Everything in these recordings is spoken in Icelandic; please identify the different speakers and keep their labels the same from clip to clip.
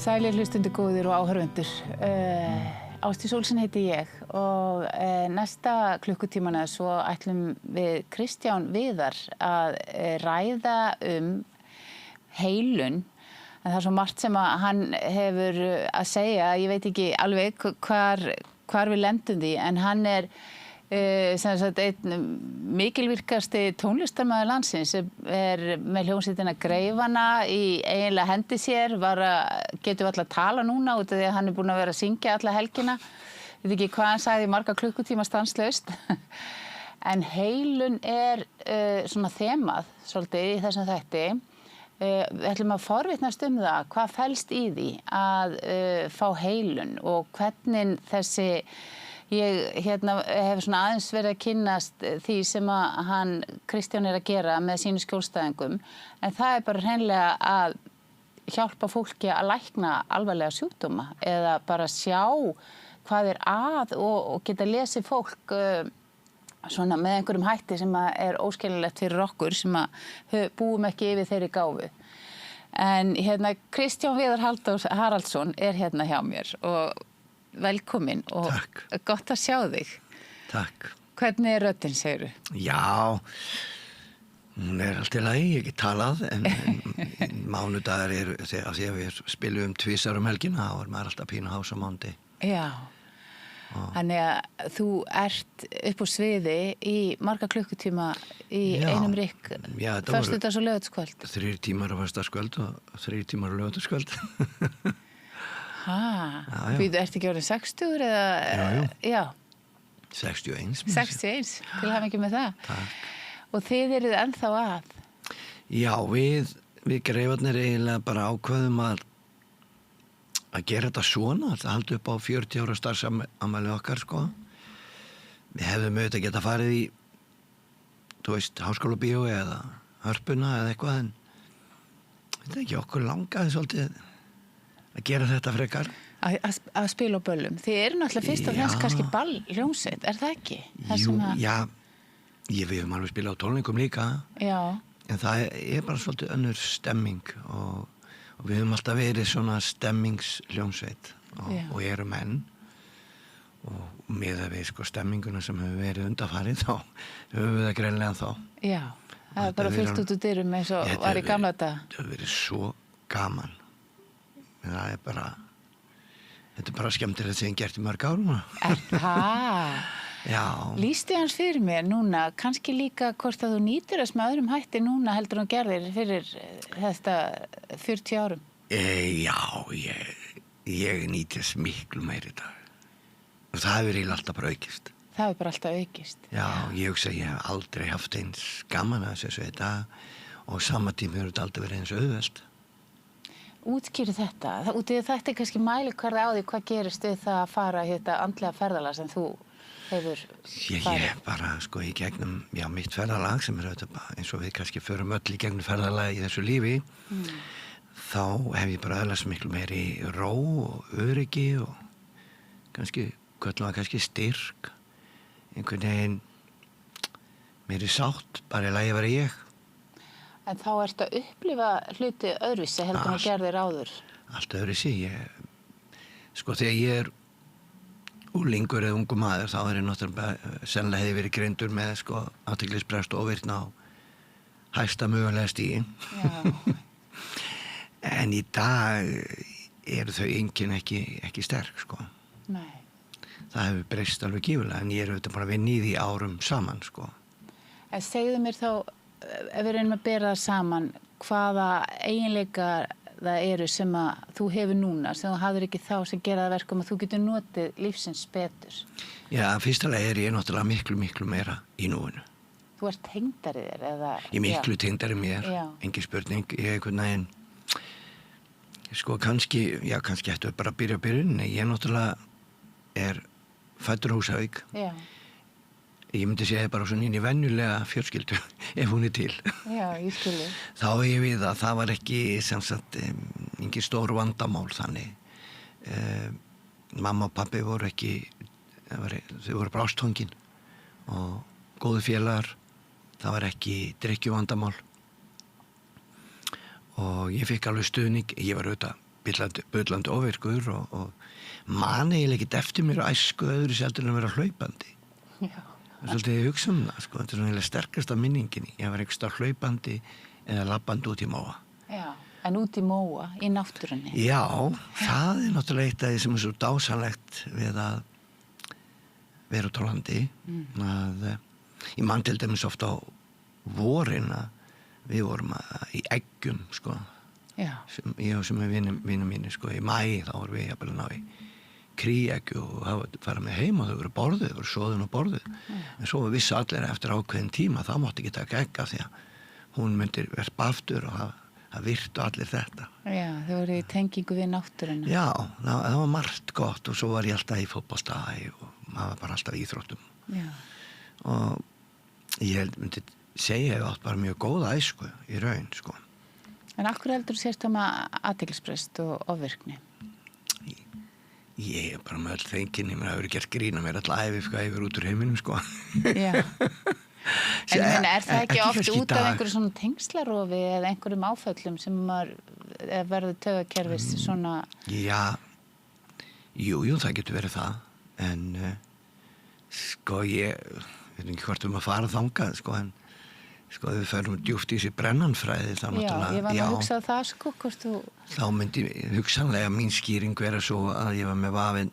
Speaker 1: Sælir hlustundur góðir og áhorfendur. Ásdís Olsen heiti ég og næsta klukkutíman eða svo ætlum við Kristján Viðar að ræða heilun. En það er svo margt sem að hann hefur að segja, ég veit ekki alveg hvar við lendum því, en hann sem sagt einn mikilvirkasti tónlistarmaður landsins, með hljómsveitina Greifana í eiginlega hendi sér, getum við alltaf að tala núna út af því að hann búinn að vera að syngja alla helgina. Ég veit ekki hvað hann sagði, marga klukkutíma stanslaust. En heilun svona þemað svolítið í þessum þætti. Við ætlum að forvitnast það, hvað felst í því að fá heilun og hvernig ég hef svona aðeins verið að kynnast því sem að hann Kristján að gera með sínu skjólstæðingum, en það bara hreinlega að hjálpa fólki að lækna alvarlega sjúkdóma eða bara sjá hvað að og geta lesið fólk svona með einhverjum hætti sem að óskiljanlegt fyrir okkur sem að búum ekki yfir þeirri gáfu. En Kristján Viðar Haraldsson hérna hjá mér og velkomin og
Speaker 2: Takk.
Speaker 1: Gott að sjá þig.
Speaker 2: Takk.
Speaker 1: Hvernig röddin, segirðu?
Speaker 2: Já, hún allt í lagi, ég get talað, en mánudagar þegar við spilum tvisar helgina, þá maður alltaf pínu hás á mánuði.
Speaker 1: Já, þannig að þú ert upp á sviði í marga klukkutíma í einum rykk, föstudags- og laugardagskvöld.
Speaker 2: 3 tímar á föstudagskvöld og 3 tímar á laugardagskvöld.
Speaker 1: Þú ert ekki orðin 60 eða? Já.
Speaker 2: 61.
Speaker 1: 61, til hamingju með það.
Speaker 2: Takk.
Speaker 1: Og þið eruð ennþá að?
Speaker 2: Já, við Greifarnir eiginlega bara ákveðum að gera þetta svona, að halda upp á 40 ára starfsafmæli okkar, sko. Við hefðum auðvitað geta farið í, þú veist, Háskólabíó eða Hörpuna eða eitthvað, en þetta ekki okkur langaði svolítið að gera þetta frekar. Að
Speaker 1: spila á böllum. Þið náttúrulega fyrst og fremst kannski ballhljómsveit, það ekki?
Speaker 2: Jú, já, við höfum alveg spilað á tónleikum líka. Já. En það bara svolítið önnur stemming og við höfum alltaf verið svona stemmingshljómsveit og erum enn. Og miðað við stemminguna sem hefur verið undanfarið, þá höfum við það greinlega þá. Já, það bara fyllt út úr dyrum eins og var í gamla daga. Það hefur verið svo gaman. En þetta bara skemmtilegt sem ég gert í mörg ár núna. Já. Lýstu hans fyrir mér núna, kannski líka hvort að þú nýtur þess með öðrum hætti núna heldur en gerðir fyrir þetta 40 árum? Já, ég nýt þess miklu meiri í dag. Og það hefur eiginlega alltaf bara aukist. Það hefur bara alltaf aukist? Já, ég hugsa að ég hef aldrei haft eins gaman að þessu þetta og sama tíma hefur þetta aldrei verið eins auðvelt. Útskýrðu þetta? Þetta kannski mælikvarði á því hvað gerist við það að fara andlega ferðalag sem þú hefur farið? Ég bara í gegnum mitt ferðalag sem auðvitað eins og við kannski förum öll í gegnum ferðalag í þessu lífi, þá hef ég bara öðlast miklu meiri ró og öryggi og kannski styrk, einhvern veginn meiri sátt, bara í lagi að vera ég. En þá ertu að upplifa hluti öðruvísi heldur en gerðir áður? Allt öðruvísi. Þegar ég unglingur eða ungur maður, þá ég náttúrulega sennilega hefði verið greindur með athyglisbrest og ofvirkni á hæsta mögulega stigi. En í dag eru þau engin ekki sterk, sko. Nei. Það hefur breyst alveg gífurlega, en ég auðvitað bara vinn í því árum saman, sko. En segðu mér þá, ef við reynum að bera það saman, hvaða eiginleikar það eru sem að þú hefur núna, sem þú hafðir ekki þá sem gera það verkum að þú getur notið lífsins betur? Já, fyrstulega ég náttúrulega miklu meira í núinu. Þú ert tengdari þér, eða? Ég miklu tengdari mér, engin spurning. Ég einhvern veginn, kannski ættu bara að byrja byrjun. Ég náttúrulega fæddur Húsavík. Já. Ég myndi segja bara svona inn í venjulega fjölskyldu, ef hún til. Já, ég skilji. Þá ég við að það var ekki, sem sagt, engin stór vandamál þannig. Mamma og pabbi voru ekki, þau voru bara ásthangin og góðu félagar. Það var ekki drykkjuvandamál. Og ég fikk alveg stuðning, ég var auðvitað bullandi ofvirkur og man eiginlega ekkert eftir mér á æsku öðru seldur en að vera hlaupandi.
Speaker 1: Já.
Speaker 2: Það er svolítið ég hugsa það, sko. Þetta er svona sterkasta minninginni. Ég var einhvers staðar hlaupandi eða labbandi út í móa.
Speaker 1: Já, en út í móa, í náttúrunni.
Speaker 2: Já, það er náttúrulega eitt af því sem er svo dásanlegt við að vera út á landi. Að ég man til dæmis oft á vorin að við vorum í eggjum, sko.
Speaker 1: Já.
Speaker 2: Ég og sem er vinum mínir, sko. Í maí þá vorum við jafnvel að ná í kríegju og fara með heim og þau voru borðuð, þau voru soðin og borðuð. En svo vissi allir eftir ákveðin tíma, þá mátti ekki taka egg af því að hún myndir verpa aftur og það virtu allir þetta.
Speaker 1: Já, þau voru í tengingu við náttúruna.
Speaker 2: Já, það var margt gott og svo var ég alltaf í fótbolta og maður var bara alltaf í íþróttum.
Speaker 1: Já.
Speaker 2: Og ég myndi segja ég átt bara mjög góða æsku í raun, sko.
Speaker 1: En af hverju heldur þú sért með athyglisbrest og ofvirkni?
Speaker 2: Ég er bara með öll þenginni, mér hafi verið gert grína mér alltaf æfi hvað ég verið út úr heiminum, sko.
Speaker 1: Já. En er það ekki oft út af einhverju svona tengslarofi eða einhverjum áföllum sem verður taugakerfis svona?
Speaker 2: Já, jú, það getur verið það, en sko ég veit ekki hvort að fara þangað, sko, en sko við ferum djúpt í þessi brennanfræði þá náttúrulega. Já, ég var að hugsa það, sko, hvort þú... Þá myndi hugsanlega mín skýring vera svo að ég var með vafinn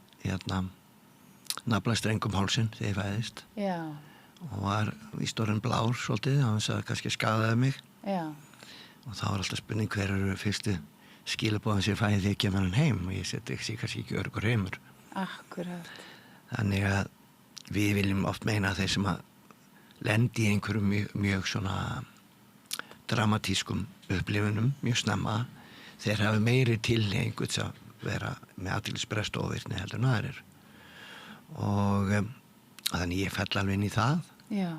Speaker 2: naflastreng hálsinn þegar ég fæðist. Já. Og var í stóran blár svolítið, þannig að kannski skadaði mig. Já. Og þá var alltaf spurning hver eru fyrstu skilaboðin sem ég fæði þegar ég kemur hann heim og ég seti kannski ekki örgur heimur. Akkurat. Þannig að við viljum oft meina að þeir sem að lendi í einhverjum mjög svona dramatískum upplifunum, mjög snemma, þeir hafi meiri tilhneigingu til að vera með athyglisbrest og ofvirkni heldur en aðrir. Og þannig ég fell alveg inn í það. Já.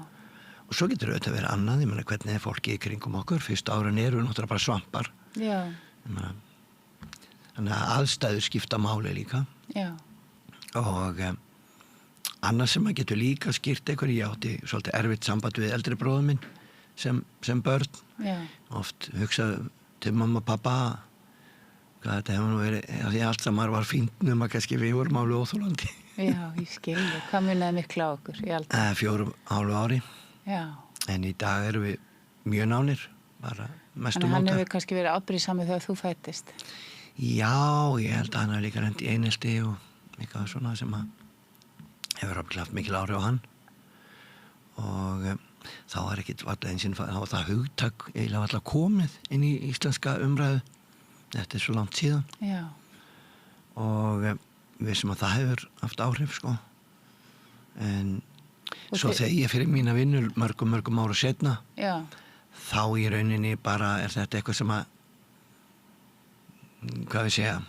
Speaker 2: Og svo getur auðvitað verið annað, ég meina hvernig er fólki í kringum okkur, fyrst árin eru náttúrulega bara svampar. Já. Þannig að aðstæður skipta máli líka. Já. Og annað sem maður getur líka skýrt einhverju, ég átti svolítið erfitt samband við eldri bróður minn sem börn. Já. Oft hugsaði til mamma og pappa hvað þetta hefur nú verið, því allt saman var fínt nema kannski við vorum alveg óþolandi. Já, ég skilji. Hvað munaði miklu á okkur? 4,5 ári. Já. En í dag erum við mjög nánir, bara mestum átta. Þannig hann hefur kannski verið afbrýðsamur þegar þú fæddist? Já, ég held að hann hefur líka reynt í einelti og eitthvað svona sem að hefur haft mikil áhrif á hann. Og þá var ekkit varlega einsinn, þá var það hugtak eiginlega varlega komið inn í íslenska umræðu. Þetta er svo langt síðan. Já. Og við sem að það hefur haft áhrif, sko. En svo þegar ég fyrir mína vinnur mörgum ára setna, já, þá í rauninni bara er þetta eitthvað sem að, hvað við segja,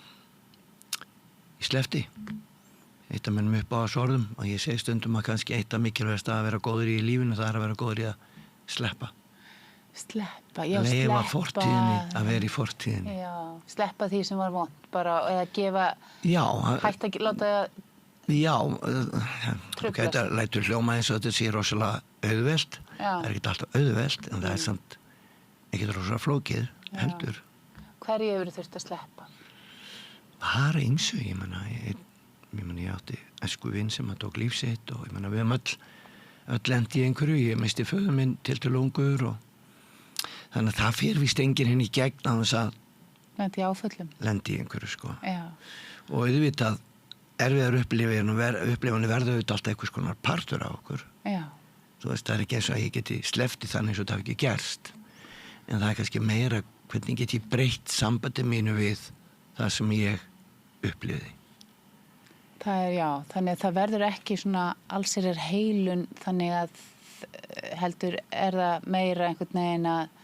Speaker 2: ég slefti. Eitt af mennum upp á þessu orðum og ég segi stundum að kannski eitt af mikilvægast að vera góður í lífinu, það er að vera góður í að sleppa. Sleppa, já, sleppa. Leyfa fortíðinni, að vera í fortíðinni. Já, sleppa því sem var vont, bara, eða gefa, já, hægt að láta það. Já, þetta lætur hljóma eins og þetta sé rosalega auðvelt. Já. Það er ekki alltaf auðvelt, en það er samt ekki rosalega flókið, heldur. Hverju hefur þurft að sleppa? Það er eins og, ég átti æskuvinn sem að tók líf sitt og við höfum öll lent í einhverju, ég misti föður minn tiltölu ungur og þannig að það fer víst enginn hinn í gegn á þess að lendi í áföllum. Lendi í einhverju, sko. Já. Og auðvitað erfiðar upplifanir verða auðvitað alltaf einhvers konar partur á okkur. Já. Þú veist, það er ekki eins og að ég geti sleppt þannig eins og það hafi ekki gerst. En það er kannski meira hvernig get ég breytt sambandi mínu við það sem ég upplifði. Það er, já, þannig að það verður ekki svona allsherjar heilun, þannig að heldur er það meira einhvern veginn að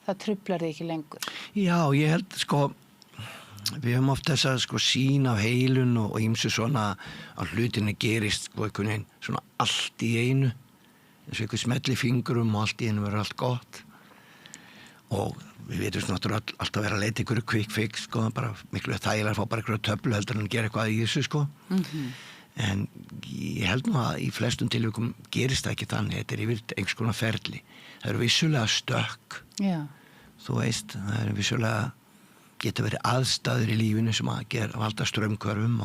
Speaker 2: það truflar þig ekki lengur. Já, ég held, sko, við höfum oft þess að sko sýn af heilun og ýmsu svona að hlutinni gerist sko einhvern veginn svona allt í einu, eins og einhver smelli fingurum og allt í einu verður allt gott. Og við veitum náttúrulega alltaf vera að leita einhverju quick fix, sko, bara miklu þægilega að fá bara einhverju töflu heldur en að gera eitthvað í þessu, sko. En ég held nú að í flestum tilvikum gerist það ekki þannig, þetta er yfir einhvers konar ferli. Það eru vissulega stökk, já, þú veist, það eru vissulega geta verið aðstæður í lífinu sem að valda straumhvörfum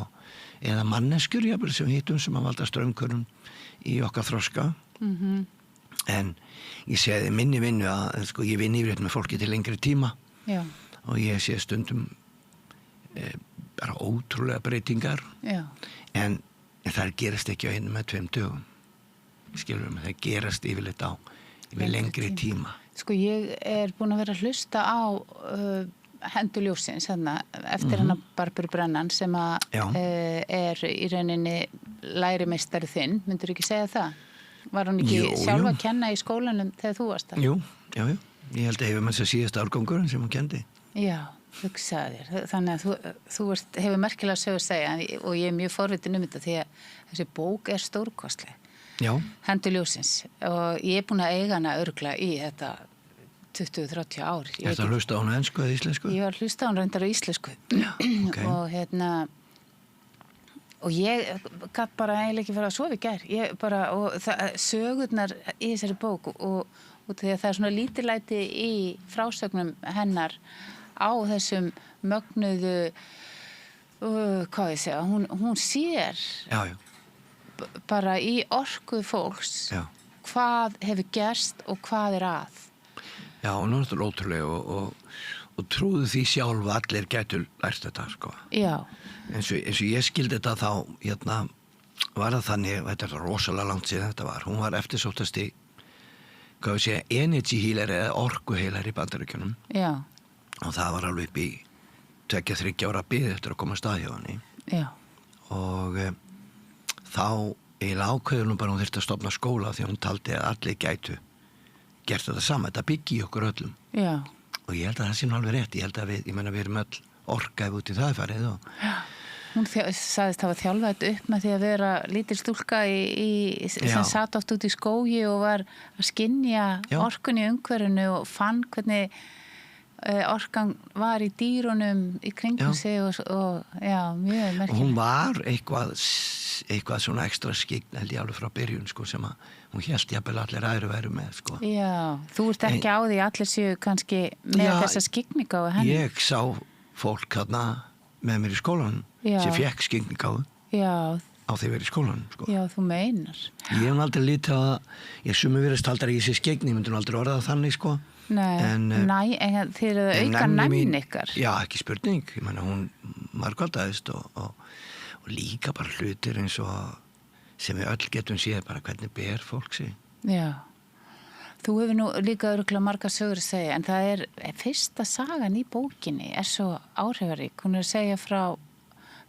Speaker 2: eða manneskjur jafnvel sem hittum sem að valda straumhvörfum í okkar þroska. En ég sé minni vinnu að sko, ég vinn yfirleitt með fólki til lengri tíma. Já. Og ég sé stundum bara ótrúlega breytingar. Já. En það gerast ekki á 1 með 2 dögum. Skilur mig, það gerast yfirleitt á yfir lengri tíma.
Speaker 1: Sko ég búin að vera að hlusta á Hendur ljóssins eftir hana Barböru Brennan sem í rauninni lærimeistari þinn, myndur ekki segja það? Var hún ekki sjálf að kenna í skólanum þegar þú varst það?
Speaker 2: Jú. Ég held að hefur með þess að síðasta árgangurinn sem hún kendi. Já,
Speaker 1: hugsaði þér. Þannig að þú hefur merkilega sögu að segja og ég mjög forvitin þetta því að þessi bók stórkostleg. Já. Hendur ljóssins og ég búin að eiga hana örugglega í þetta 20-30 ár.
Speaker 2: Ertu að hlusta á hana ensku eða íslensku?
Speaker 1: Ég var að hlusta á hana reyndar á íslensku. Já, ok. Og ég gat bara eiginlega ekki verið að sofa í gær. Sögurnar í þessari bók og því að það svona lítillæti í frásögnum hennar á þessum mögnuðu, hvað ég segja, hún sér bara í orku fólks hvað hefur gerst og hvað að.
Speaker 2: Já, og náttúrulega ótrúlega og trúðu því sjálf að allir gætu lært þetta, sko. Já. Eins og ég skildi þetta þá, var það þannig, þetta rosalega langt síðan þetta var, hún var eftirsóttasti, hvað við segja, energy healer eða orku healer í Bandaríkjunum. Já. Og það var alveg upp í 2-3 ára bið eftir að koma að stað hjá henni. Já. Og þá eiginlega ákveður hún bara hún þyrfti að stofna skóla því hún taldi að allir gætu gert þetta sama, þetta byggi í okkur öllum. Já. Og ég held að það sé nú alveg rétt, ég held að við erum öll orkaði út í það farið og... Já,
Speaker 1: hún sagðist hafa þjálfað þetta upp með því að vera lítil stúlka sem satt oft út í skógi og var að skynja orkunni í umhverfinu og fann hvernig orkan var í dýrunum í kringum sig og já, mjög merkilegt.
Speaker 2: Og hún var eitthvað svona ekstra skygn held ég alveg frá byrjun sko sem að hún hélt jafnvel allir aðri væru með sko.
Speaker 1: Já, þú ert ekki á því allir séu kannski með þessa skygningáfu henni.
Speaker 2: Ég sá fólk hérna með mér í skólanum sem fekk skygningáfu á því verið í skólanum sko.
Speaker 1: Já, þú meinar.
Speaker 2: Ég hef aldrei lítið að ég sumi verið staldar í þessi skygni, myndi hún aldrei orða það þannig sko.
Speaker 1: Nei, en þið eru auka næmin ykkar.
Speaker 2: Já, ekki spurning, ég meina hún margvaldaðist og líka bara hlutir eins og sem við öll getum séð bara hvernig ber fólk sig. Já.
Speaker 1: Þú hefur nú líka örugglega margar sögur að segja, en það fyrsta sagan í bókinni svo áhrifarík. Hún að segja frá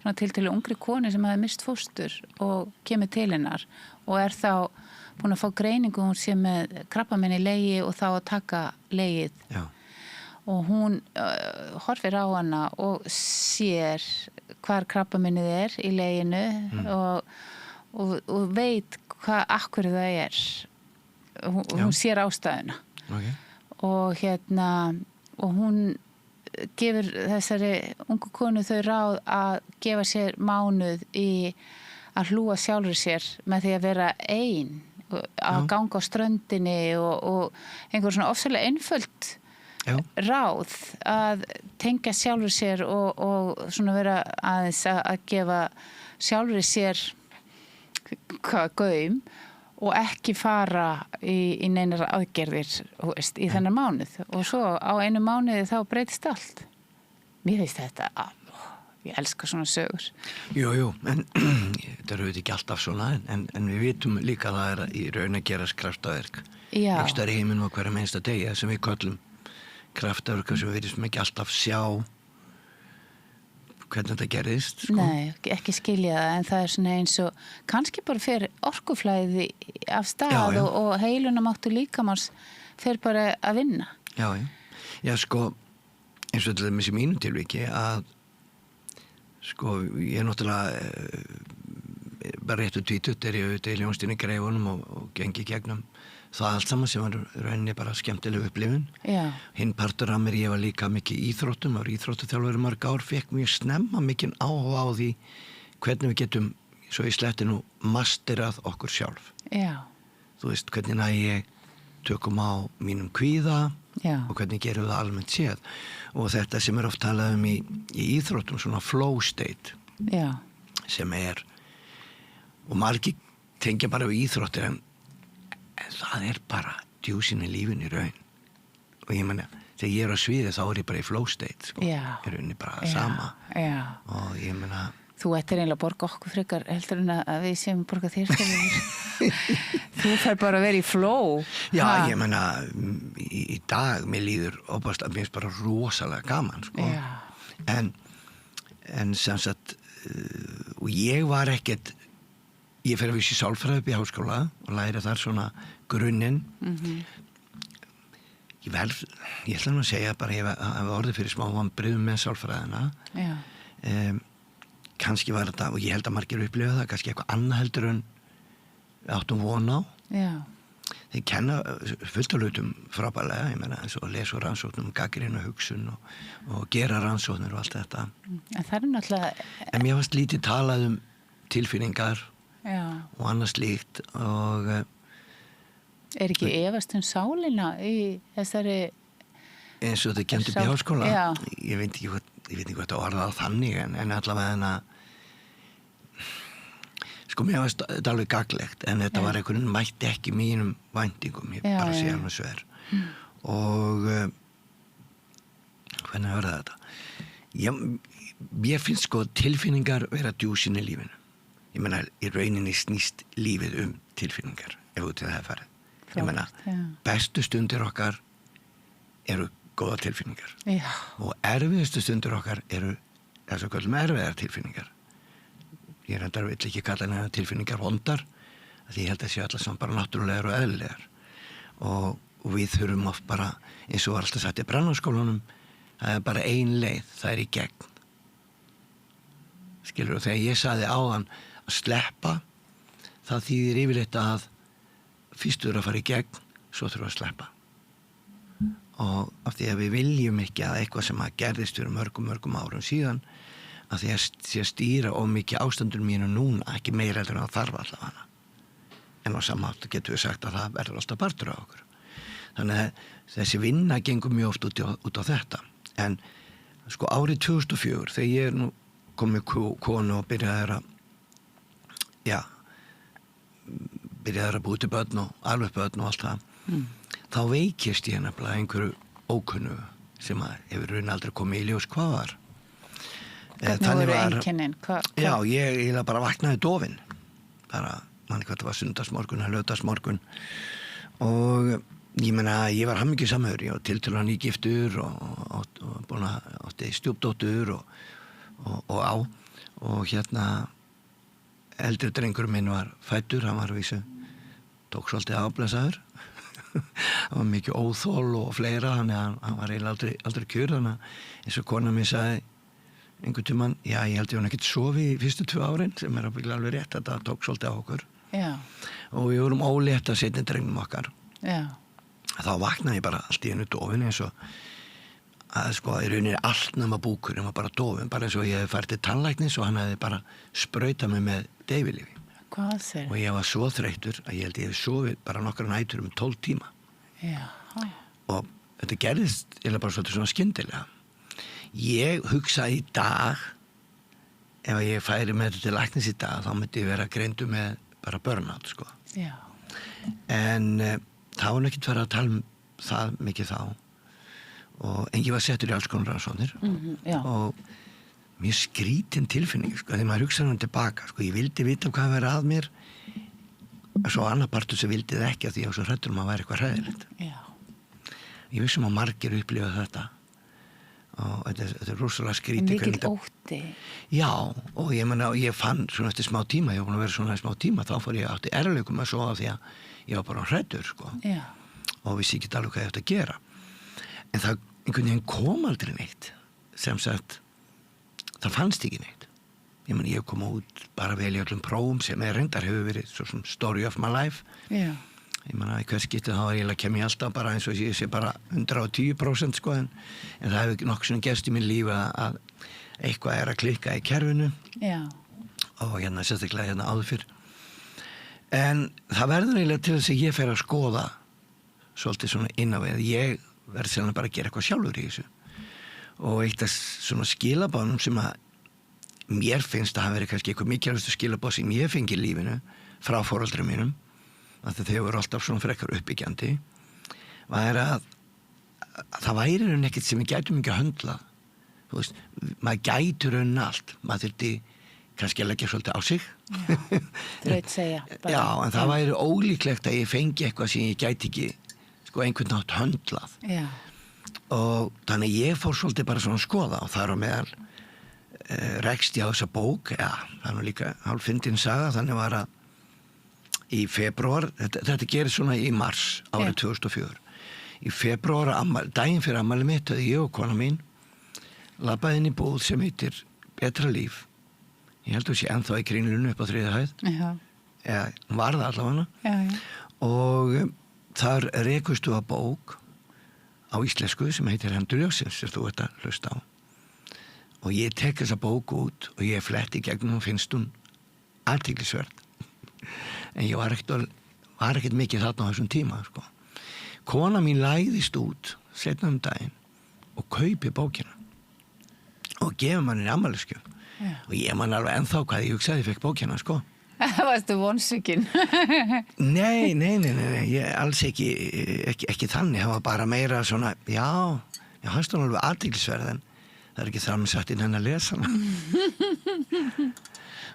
Speaker 1: svona til ungri konu sem hafi mist fóstur og kemur til hennar og þá búin að fá greiningu, hún sé með krabbamein í legi og þá að taka legið. Já. Og hún horfir á hana og sér hvar krabbameinið í leginu og veit akkur það hún sér ástæðuna. Okay. Og hún gefur þessari ungu konu þau ráð að gefa sér mánuð í að hlúa sjálfur sér með því að vera ein að ganga á ströndinni og einhver svona ofsalega einföld ráð að tengja sjálfur sér og svona vera aðeins að gefa sjálfur sér gaum og ekki fara í neinar aðgerðir í þennan mánuð og svo á einu mánuði þá breytist allt. Mér finnst þetta ég elska svona sögur.
Speaker 2: Jú, en þetta auðvitað ekki alltaf svona en við vitum líka að það í raun að gerast kraftaverk. Einhvers staðar í heiminum á hverjum einsta degi sem við köllum kraftaverk sem við vitum ekki alltaf sjá hvernig þetta gerðist sko.
Speaker 1: Nei, ekki skilja það en það svona eins og kannski bara fyrir orkuflæði af stað og heilunamáttur líkamans fyrir bara að vinna.
Speaker 2: Já, sko eins og til dæmis í mínu tilviki að sko ég náttúrulega bara réttu tvítut ég auðvitað í Ljónstinni Greifunum og gengi gegnum það allt saman sem var rauninni bara skemmtileg upplifun. Hinn partur af mér, ég var líka mikið í íþróttum, var íþróttaþjálfari mörg ár, fekk mjög snemma mikinn áhuga á því hvernig við getum, svo ég sletti nú, masterað okkur sjálf. Já. Þú veist, hvernig ég tökum á mínum kvíða, og hvernig gerum við það almennt séð og þetta sem oft talað í íþróttum svona flow state sem og margir tengja bara við íþróttir en það bara djúsin í lífinu í raun og ég meina þegar ég á sviði þá ég bara í flow state sko. Í rauninni bara sama og ég meina
Speaker 1: Þú ættir eiginlega að borga okkur frekar heldur en að við séum borga þér Þú fær bara að vera í flow
Speaker 2: ég meina í dag mér líður óbæðast að mér bara rosalega gaman sko. en sem sagt og ég var ekkert ég fer að vísa í sálfræði upp í háskóla og læra þar svona grunninn ég ætla nú að segja bara ég hef orðið fyrir smá vonbrigðum með sálfræðina kannski var þetta, og ég held að margir upplifa það, kannski eitthvað annað heldur en við áttum von á. Þeir kenna fullt af hlutum frábærlega, ég meina, eins og lesa rannsóknum, gagnrýna hugsun og gera rannsóknir og allt þetta.
Speaker 1: En það náttúrulega...
Speaker 2: En mér varst lítið talað tilfinningar og annað slíkt og...
Speaker 1: ekki efast sálina í þessari...
Speaker 2: Eins og þetta kennt upp í háskóla. Ég veit ekki hvað þetta orðað þannig en allavega sko mér varst þetta alveg gaglegt en þetta var einhvern mætti ekki mínum væntingum ég bara sé alveg sver og hvernig var þetta mér finnst sko tilfinningar vera djúsin í lífinu ég meina í rauninni snýst lífið tilfinningar ef út í það farið ég meina bestu stundir okkar eru góða tilfinningar og erfiðustu stundir okkar eru þess að kallum erfiðar tilfinningar ég reyndar vill ekki kalla neina tilfinningar vondar því ég held að sé allar saman bara náttúrulegar og eðlilegar og við þurfum oft bara eins og var alltaf sagt í Brennaskólanum það bara ein leið, það í gegn skilur og þegar ég sagði áðan að sleppa það þýðir yfirleitt að fyrst þurfa að fara í gegn svo þurfa að sleppa og af því að við viljum ekki að eitthvað sem að gerðist fyrir mörgum árum síðan að því að stýra of mikið ástandunum mínu núna ekki meira heldur en það þarf allavega en á samhátt getum við sagt að það verður alltaf partur á okkur þannig að þessi vinna gengur mjög oft út á þetta en sko árið 2004 þegar ég nú kom með konu og byrjaði að búi til börn og alveg börn og allt það þá veikist ég nefnilega einhverju ókunnu sem að hefur raun aldrei komið í ljós hvað var.
Speaker 1: Hvernig voru einkennin?
Speaker 2: Já, ég bara vaknaði dofinn. Bara, manni hvað það var sundagsmorgun, laugardagsmorgun og ég meina, ég var hamingjusamur, ég var tiltölulega nýgiftur og búin að átti stjúpdóttur og á og hérna eldri drengur minn var fæddur, hann var vísu tók svolítið afblæsaður hann var mikið óþol og fleira þannig að hann var eiginlega aldrei kjör þannig að eins og konan mér sagði einhvern tímann, já ég held ég hann ekkert sofi í fyrstu 2 árin sem alveg rétt að það tók svolítið á okkur og við vorum ólétt að setja drengnum okkar þá vaknaði ég bara allt í einu dofin eins og að sko í rauninni allt nema búkurinn var bara dofin bara eins og ég hefði farið til tannlæknis og hann hefði bara sprautað mig með deyfilyfi og ég var svo þreyttur að ég held ég hefði sofið bara nokkra nætur 12 tíma og þetta gerðist eða bara svolítið svona skyndilega ég hugsaði í dag ef ég færi með þetta til læknis í dag þá myndi ég vera greindur með bara burnout sko en það var ekkert verið að tala það mikið þá en ég var settur í alls konar rannsóknir og mér skrítin tilfinning sko, þegar maður hugsaði hann tilbaka sko, ég vildi vita hvað verið að mér svo annar partur sem vildi það ekki að því ég var svo hræddur að væri eitthvað hræðilegt ég vissum að margir upplifa þetta og þetta rosalega skrítin
Speaker 1: mikil ótti
Speaker 2: já, og ég fann svona eftir smá tíma ég var búin að vera svona smá tíma þá fór ég átti erfiðleikum að sofa því að ég var bara hræddur sko og vissi ekki alveg hvað ég átti að gera en það einhvern veginn kom aldrei neitt sem sagt það fannst ekki neitt ég kom út bara vel í öllum prófum sem reyndar hefur verið svo svona story of my life í hvers skipti þá var ég að kemja alltaf bara eins og ég sé bara 110% sko en það hefur nokkuð sem gerst í minn líf að eitthvað að klikka í kerfinu og sérstaklega áður fyrr en það verður eiginlega til þess að ég fer að skoða svolítið svona inn á við ég verð sérlega bara að gera eitthvað sjálfur í þessu. Og eitt af svona skilabóðum sem að mér finnst að hafa verið kannski eitthvað mikilvægastu skilabóð sem ég fengi í lífinu frá foreldrum mínum, að þau voru alltaf svona frekar uppbyggjandi, var að það væri raun ekkert sem við gætum ekki að höndla. Þú veist, maður gætur raun allt, maður þurfti kannski að leggja svolítið á sig.
Speaker 1: Þraut segja.
Speaker 2: Já, en það væri ólíklegt að ég fengi eitthvað sem ég gæti ekki einhvern nátt höndlað.
Speaker 1: Já.
Speaker 2: Og þannig ég fór svolítið bara svona að skoða og þar á meðal rekst ég á þessa bók, það er nú líka hálffyndin saga, þannig var að í febrúar, þetta gerist svona í mars árið 2004. Í febrúar, daginn fyrir afmæli mitt, höfðu ég og kona mín labbaði inn í búð sem heitir Betra líf. Ég held að sé ennþá í Kringlunni upp á 3. hæð.
Speaker 1: Já.
Speaker 2: Eða var það allavega.
Speaker 1: Já.
Speaker 2: Og þar rekustu að bók á íslensku sem heitir Hendur ljóssins, sem þú ert að hlusta á. Og ég tek þessa bók út og ég fletti gegnum og finnst hún athyglisverð. En ég var ekkert mikið þarna á þessum tíma, sko. Kona mín læðist út seinna daginn og kaupi bókina og gefur manni afmælisgjöf. Og ég man alveg ennþá hvað ég hugsaði ég fekk bókina, sko.
Speaker 1: Varstu vonsvikinn?
Speaker 2: Nei, ég alls ekki þannig, það var bara meira svona, já, fannst hún alveg athyglisverð en það er ekki þar með sagt inn henni að lesa hana.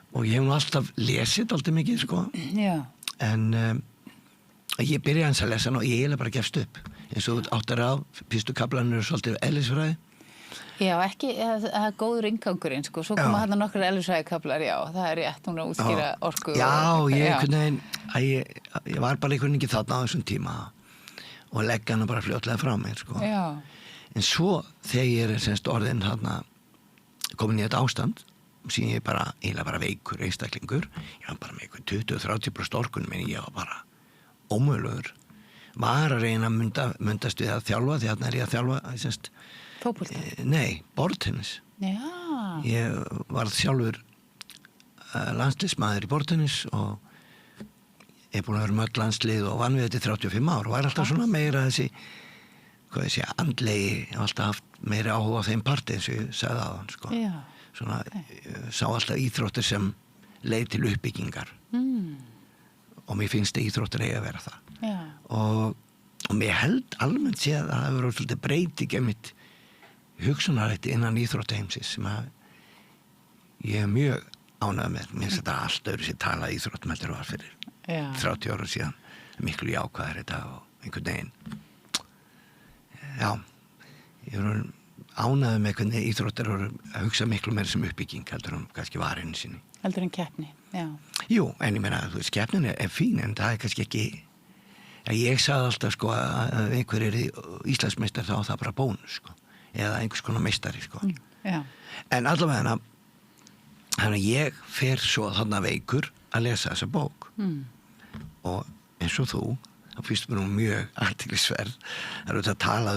Speaker 2: Og ég hef nú alltaf lesið alltaf mikið, sko. Já. En ég byrjaði hans að lesa hana og ég eiginlega bara gefst upp. Eins og áttar á, fyrstu kaflarnir eru svolítið eðlisfræði.
Speaker 1: Já, ekki, það er góður inngangurinn, sko. Svo koma þarna nokkrar eðlisfræðikaflar, já, það er rétt, hún að útskýra orku. Ég var bara einhvern veginn þarna á þessum tíma og leggja hana bara fljótlega frá mér, sko. Já. En svo þegar ég er orðin þarna komin í þetta ástand, síðan ég eiginlega bara veikur einstaklingur, ég var bara með eitthvað 20-30% orkunum minni, ég var bara ómögulegur, var að reyna að myndast við að þjálfa, því þarna er ég að þjálfa, fótbolta?
Speaker 2: Nei, borðtennis.
Speaker 1: Já.
Speaker 2: Ég varð sjálfur landsliðsmaður í borðtennis og ég er búin að vera mörg landslið og vann við þetta í 35 ár og var alltaf svona meira þessi, hvað ég segja, andlegi, ég hef alltaf haft meira áhuga á þeim parti eins og ég sagði á hann, sko. Já. Svona, sá alltaf íþróttir sem leið til uppbyggingar. Og mér finnst íþróttir eigi að vera það. Já. Og mér held almennt séð að það hefur verið svolítið breyting mitt hugsunarhætti innan íþróttaheimsins sem að ég er mjög ánægður með. Mér finnst þetta allt öðru sér tala íþróttum heldur var fyrir 30 ára síðan. Miklu jákvæðar þetta og einhvern veginn. Já, ég er ánægður með hvernig íþróttar eru að hugsa miklu meira sem uppbygging heldur kannski var einu sinni.
Speaker 1: Heldur en keppni, já.
Speaker 2: Jú, en ég meina, þú veist, keppnin er fín en það er kannski ekki. Ég sagði alltaf, sko, að einhver er Íslandsmeistar þá það bara bónus, sko. Eða einhvers konar meistari, sko.
Speaker 1: Já.
Speaker 2: En allavega þannig að ég fer svo þarna veikur að lesa þessa bók. Og eins og þú, þá finnst mér mjög athyglisverð. Það eru þetta að tala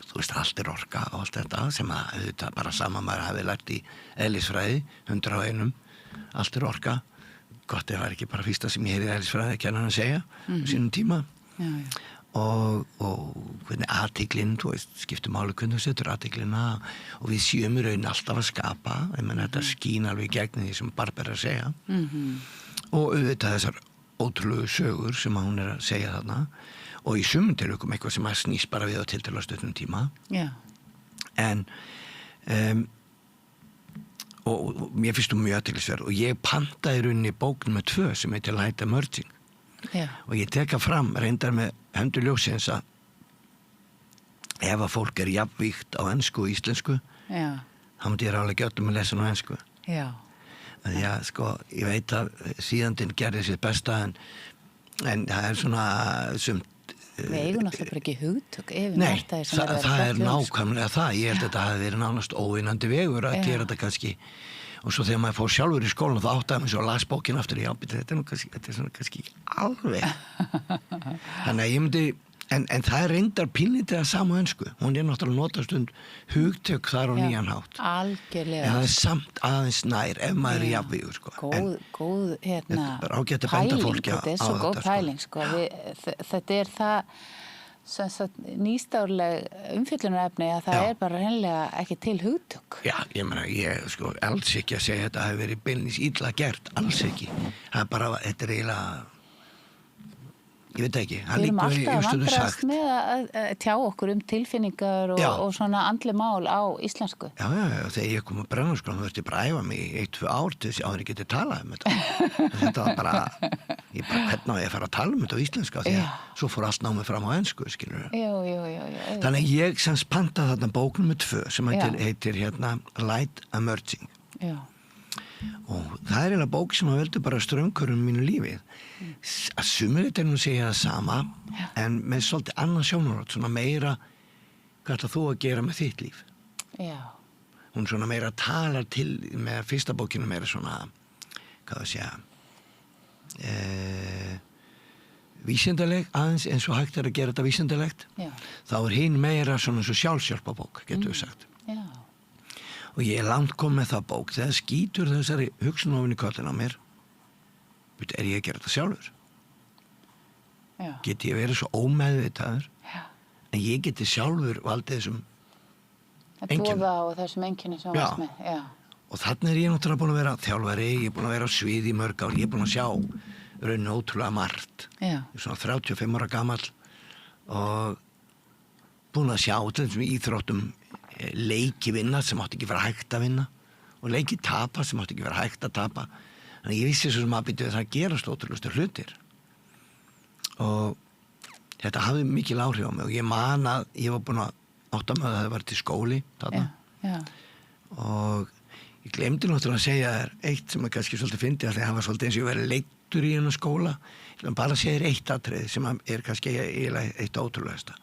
Speaker 2: þú veist, allt er orka og allt þetta sem að þetta bara sama maður hafi lært í eðlisfræði, 101, allt er orka. Gott ef það er ekki bara fyrsta sem ég heyri eðlisfræði að kenna hann að segja sínum tíma. Já. Og hvernig athyglin, þú veist, skiptir máli hvernig þú setur athyglina og við séum í raun alltaf að skapa, ég menn þetta skín alveg gegn því sem Barb er að segja og auðvitað þessar ótrúlegu sögur sem hún er að segja þarna og í sumum tilvikum eitthvað sem að snýst bara við á tiltölulega stuttum tíma. Já. En og mér finnst þú mjög athyglisverð og ég pantaði í rauninni bók nr. 2 sem heitir Light Emerging. Já. Og ég teka fram reyndar með Hendur ljóssins að ef að fólk er jafnvíkt á ensku og íslensku þá myndi ég ráðlega öllum að lesa á ensku. Já. Já, sko, ég veit að síðandinn gerði sitt besta en það er svona sumt
Speaker 1: við eigum náttúrulega bara ekki hugtök
Speaker 2: nei, það er nákvæmlega það ég held að þetta hafi verið nánast óvinnandi vegur að gera þetta kannski og svo þegar maður fór sjálfur í skólan þá áttaði mig svo að las bókin aftur þetta er svona kannski alveg þannig að ég myndi en það er reyndar pínlítið að sama önsku hún er náttúrulega notastund hugtök þar á nýjan hátt
Speaker 1: algjörlega
Speaker 2: en það er samt aðeins nær ef maður er jafnvígur sko.
Speaker 1: góð
Speaker 2: bara ágætt að benda fólki
Speaker 1: þetta er svo góð pæling sko. Þetta er það nýstárleg umfjöllunarefni að það bara hreinlega ekki til hugtök.
Speaker 2: Já, ég meina, sko alls ekki að segja þetta hafi verið beinlínis illa gert, alls ekki. Það bara, þetta eiginlega, ég veit ekki, það
Speaker 1: Við erum
Speaker 2: líka
Speaker 1: alltaf að vandrast með að tjá okkur tilfinningar og svona andleg mál á íslensku.
Speaker 2: Já, þegar ég kom að Brennaskólann, þú bara að æfa mig í 1-2 ár til þess að ég geti talað þetta. Þetta var bara, hvernig á ég að fara að tala þetta á íslenska, því að svo fór allt námið fram á ensku, skilur.
Speaker 1: Jú.
Speaker 2: Þannig að ég sem pantaði þarna bók nr. 2 sem heitir Light Emerging.
Speaker 1: Já.
Speaker 2: Og það eiginlega bók sem að veldu bara straumkörunum mínu lífið. Að sumir þetta nú segja það sama, en með svolítið annan sjónarhorn, svona meira, hvað ætlar þú að gera með þitt líf?
Speaker 1: Já.
Speaker 2: Hún svona meira talar til, með fyrsta bókinu meira svona, hvað það segja, vísindaleg, aðeins eins og hægt að gera þetta vísindalegt.
Speaker 1: Já.
Speaker 2: Þá hinn meira svona svo sjálfshjálparbók, getur við sagt.
Speaker 1: Já.
Speaker 2: Og ég langt kom með það bók, þegar skýtur þessari hugsunofin í kollin á mér, er ég að gera þetta sjálfur?
Speaker 1: Já.
Speaker 2: Geti ég verið svo ómeðvitaður, en ég geti sjálfur valdið þessum einkennum.
Speaker 1: Doða og þessum einkennum sem varst með,
Speaker 2: Og þannig ég náttúrulega búin að vera þjálfari, ég er búin að vera á sviði í mörg ár, ég er búin að sjá rauninni ótrúlega margt.
Speaker 1: Já.
Speaker 2: Ég er svona 35 ára gamall og búin að sjá til þessum íþróttum leiki vinna sem átti ekki vera hægt að vinna og leiki tapa sem átti ekki vera hægt að tapa. Þannig ég vissi svo sem að byrja það að gerast ótrúlega hlutir. Og þetta hafði mikil áhrif á mig og ég man að ég var búin að átta mig að það var til skóli þarna.
Speaker 1: Já.
Speaker 2: Og ég glemdi náttúrulega að segja þér eitt sem er kannski svolítið fyndið að það var svolítið eins og ég verið leiddur í hennar skóla. Ég vil bara segja þér eitt atriði sem er kannski eitt ótrúlegasta.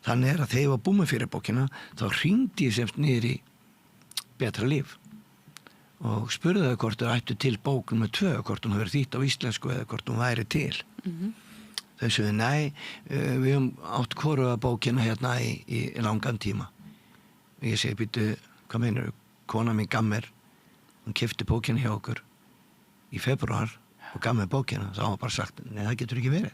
Speaker 2: Þannig að þegar ég var búin með fyrir bókina, þá hringdi ég semst niður í Betra líf og spurði það hvort þau ættu til bók nr. 2, hvort hún hefur þýtt á íslensku eða hvort hún væri til. Þau sögðu, nei, við höfum átt hvoruga bókina hérna í langan tíma. Og ég segi, býttu, hvað meinar þú? Kona mín gaf mér, hún keypti bókina hjá okkur í febrúar og gaf mér bókina. Þá var bara sagt, nei, það getur ekki verið.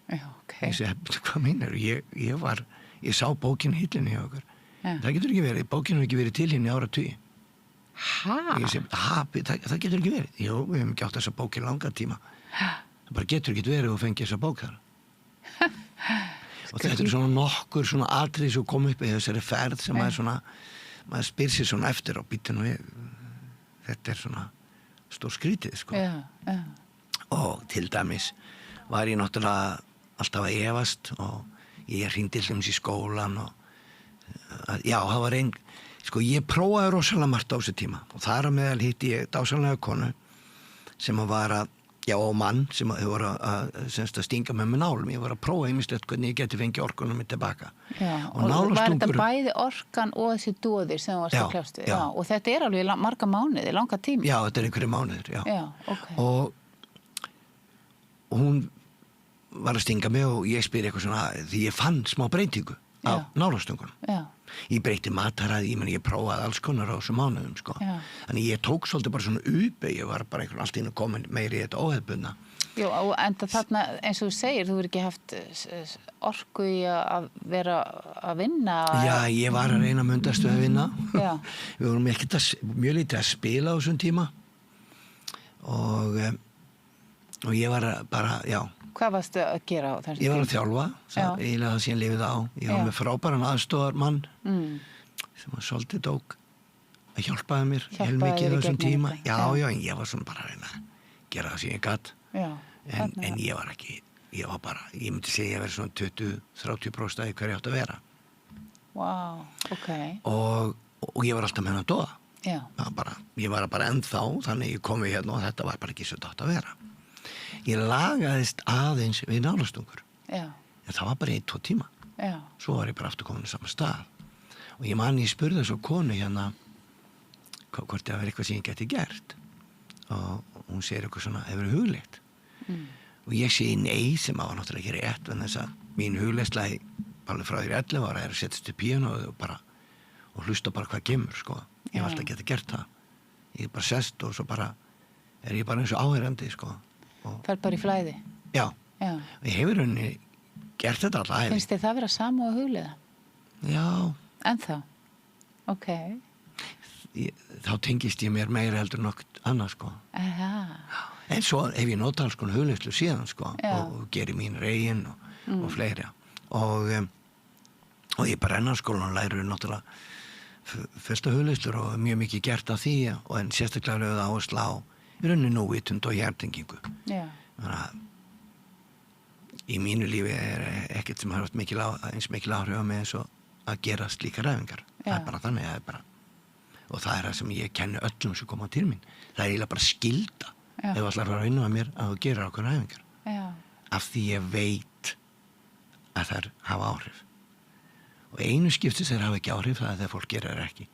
Speaker 1: Já, ok.
Speaker 2: Ég segi, hvað meinar þú? Ég sá bókinu hillinu hjá okkur. Það getur ekki verið, bókinu hefur ekki verið til hérna í áratugi. Ég segi, það getur ekki verið. Jú, við hefum ekki átt þessa bók í langan tíma. Það bara getur ekki verið og fengið þessa bók þar. Og þetta er svona nokkur svona atrið sem kom upp í þessari ferð sem maður svona, maður spyr sér svona eftir á bítinu. Þetta er svona stór skrítið, sko.
Speaker 1: Já.
Speaker 2: Og til dæmis var ég náttúrulega alltaf að efast og ég hringdi til dæmis í skólan og það var sko ég prófaði rosalega margt á þessu tíma og þar á meðal hitti ég dásamlega konu sem var og mann sem voru að stinga með nálum. Ég var að prófa ýmislegt hvernig ég geti fengið orkunum mig tilbaka.
Speaker 1: Já, og var þetta bæði orkan og þessi doðir sem varst að kljást við? Já, og þetta er alveg marga mánuði, langa tíma?
Speaker 2: Já, þetta er einhverju mánuðir,
Speaker 1: Já, ok.
Speaker 2: Og hún var að stinga mig og ég spyr eitthvað svona því ég fann smá breytingu á nálastungunum.
Speaker 1: Já.
Speaker 2: Ég breyti mataræði, ég prófaði alls konar á þessum mánuðum, sko.
Speaker 1: Já.
Speaker 2: Þannig ég tók svolítið bara svona ég var bara allt inn og komin meiri í þetta óhefðbundna.
Speaker 1: Jú, og enda þarna, eins og þú segir, þú hefur ekki haft orku í að vera að vinna.
Speaker 2: Já, ég var að reyna að mundastu að vinna.
Speaker 1: Já.
Speaker 2: Við vorum mjög lítið að spila á þessum tíma og ég var bara,
Speaker 1: Hvað varstu að gera á þessum tíma?
Speaker 2: Ég var að þjálfa, eiginlega það sem ég lifið á. Ég var með frábæran aðstoðarmann sem var svolítið tók að hjálpaði mér heilmikið á þessum tíma. Já, en ég var svona bara að reyna að gera það sem ég gat. En ég var ekki, ég myndi segja að ég verið svona 20-30% af hverju ég átt að vera.
Speaker 1: Vá, ok.
Speaker 2: Og ég var alltaf með hann að doða.
Speaker 1: Já.
Speaker 2: Ég var bara ennþá, þannig ég kom við hérna og þetta var bara ekki svo átt að vera. Ég lagaðist aðeins við nálastungur.
Speaker 1: Já.
Speaker 2: En það var bara 1-2 tíma.
Speaker 1: Já.
Speaker 2: Svo var ég bara aftur komin í sama stað. Og ég man, ég spurði svo konu hérna hvort það var eitthvað sem ég geti gert. Og hún segir eitthvað svona, hefur hugleitt? Og ég segi nei, sem var náttúrulega ekki rétt, en þess að mín hugleislega alveg frá því 11 ára að setjast upp píanó og hlusta bara hvað kemur, sko. Ég hef alltaf getið gert það. Ég bara sest og svo bara ég bara eins og áheyrandi, sko.
Speaker 1: Fer bara í flæði?
Speaker 2: Já. Og ég hefur henni gert þetta alla æfi.
Speaker 1: Finnst þið það vera sama og hugleiða?
Speaker 2: Já.
Speaker 1: Ennþá? Ok.
Speaker 2: Þá tengist ég mér meira heldur nokt annað, sko.
Speaker 1: Aha.
Speaker 2: En svo hef ég notað alls konar hugleiðslu síðan, sko, og geri mín regin og fleiri. Og ég bara Brennarskólanum læru náttúrulega fullt af hugleiðslur og mjög mikið gert af því, og en sérstaklega lögðu áherslu á í rauninni núvitund og hjartengingu.
Speaker 1: Já.
Speaker 2: Þannig að í mínu lífi ekkert sem har haft eins mikil áhrif á mig eins og að gera slíkar æfingar. Það bara þannig, og það það sem ég kenni öllum sem koma til mín. Það eiginlega bara skylda ef þú ætlar að fara að vinna með mér að þú gerir ákveðnar æfingar. Já. Af því ég veit að þær hafa áhrif. Og einu skipti sem hafa ekki áhrif, það þegar fólk gerir það ekki.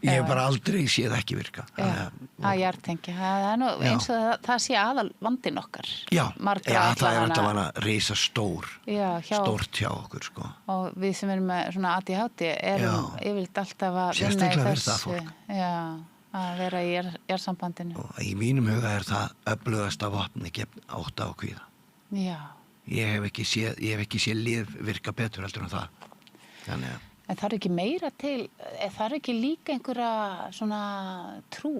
Speaker 2: Ég hef bara aldrei séð ekki virka.
Speaker 1: Að hjartengja, það nú eins og það sé aðal vandinn okkar.
Speaker 2: Já, það alltaf að risa stórt hjá okkur, sko.
Speaker 1: Og við sem erum með svona ADHD erum yfirleitt alltaf að vinna í þessu. Já, að vera í jársambandinu. Og
Speaker 2: í mínum huga það öflugasta vopni gegn ótta og kvíða.
Speaker 1: Já.
Speaker 2: Ég hef ekki séð lyf virka betur heldur en það. Þannig að
Speaker 1: en það ekki meira til, það ekki líka einhverja svona trú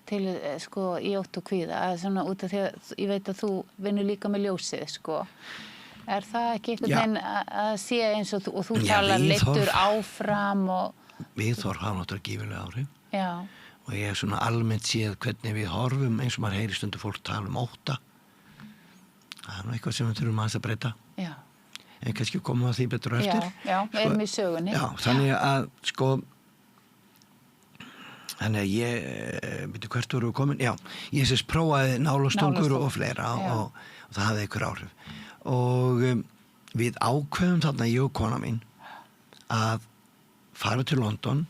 Speaker 1: til, sko, í ótta og kvíða, svona út af því að ég veit að þú vinnur líka með ljósið, sko. Er það ekki einhvern veginn að sé eins og þú talar leiddur áfram og
Speaker 2: viðhorf hafa náttúrulega gífurlega áhrif.
Speaker 1: Já.
Speaker 2: Og ég svona almennt séð hvernig við horfum eins og maður heyrir stundum fólk tala ótta. Það nú eitthvað sem við þurfum aðeins að breyta. Já. En kannski komum að því betur eftir.
Speaker 1: Já, við erum í sögunni.
Speaker 2: Já, þannig að, sko, þannig að ég, hvert voru við komin? Já, ég sést prófaði nálastöngur og fleira og það hafði einhver áhrif. Og við ákveðum þarna, ég og kona mín, að fara til London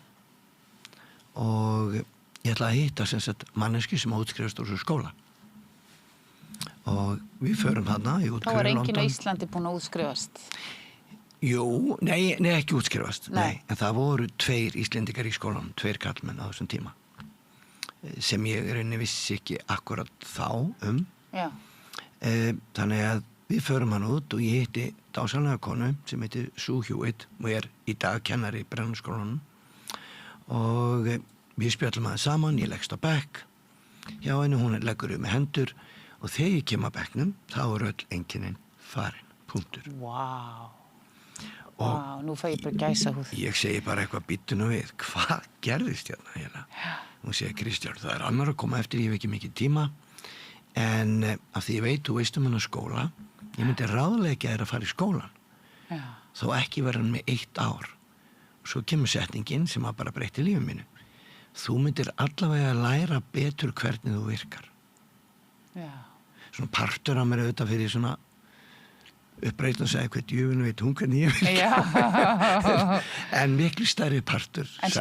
Speaker 2: og ég ætla að hitta sem sagt manneski sem útskrifast úr þessu skóla. Og við förum þarna í útskrifu London.
Speaker 1: Þá var enginn á Íslandi búin að útskrifast?
Speaker 2: Jú, nei, ekki útskrifast. Nei, en það voru 2 Íslendingar í skólanum, 2 karlmenn á þessum tíma. Sem ég reyni vissi ekki akkurat þá Já. Þannig að við förum hann út og ég hitti dásamlega konu sem heitir Sue Hewitt og í dag kennari í Brennarskólanum. Og við spjallum aðeins saman, ég leggst á bekk. Já, en hún leggur með hendur. Og þegar ég kem að bekknum, þá öll einkennin farin, punktur.
Speaker 1: Vá, nú fæ ég bara gæsahúð.
Speaker 2: Ég segi bara eitthvað bíddu nú við, hvað gerðist hérna? Hún segir, Kristján, það annar að koma eftir, ég hef ekki mikið tíma, en af því ég veit, þú veist hennar skóla, ég myndi ráðleggja að fara í skólan. Já. Þó ekki vera með 1 ár. Og svo kemur setningin sem að bara breytti lífið mínu. Þú myndir allavega að læra betur hvernig þú virkar. Já. Svona partur á mér auðvitað fyrir svona uppbreytn og segja hvað djöfunu veit hún hvernig ég virka. En miklu stærri partur.
Speaker 1: En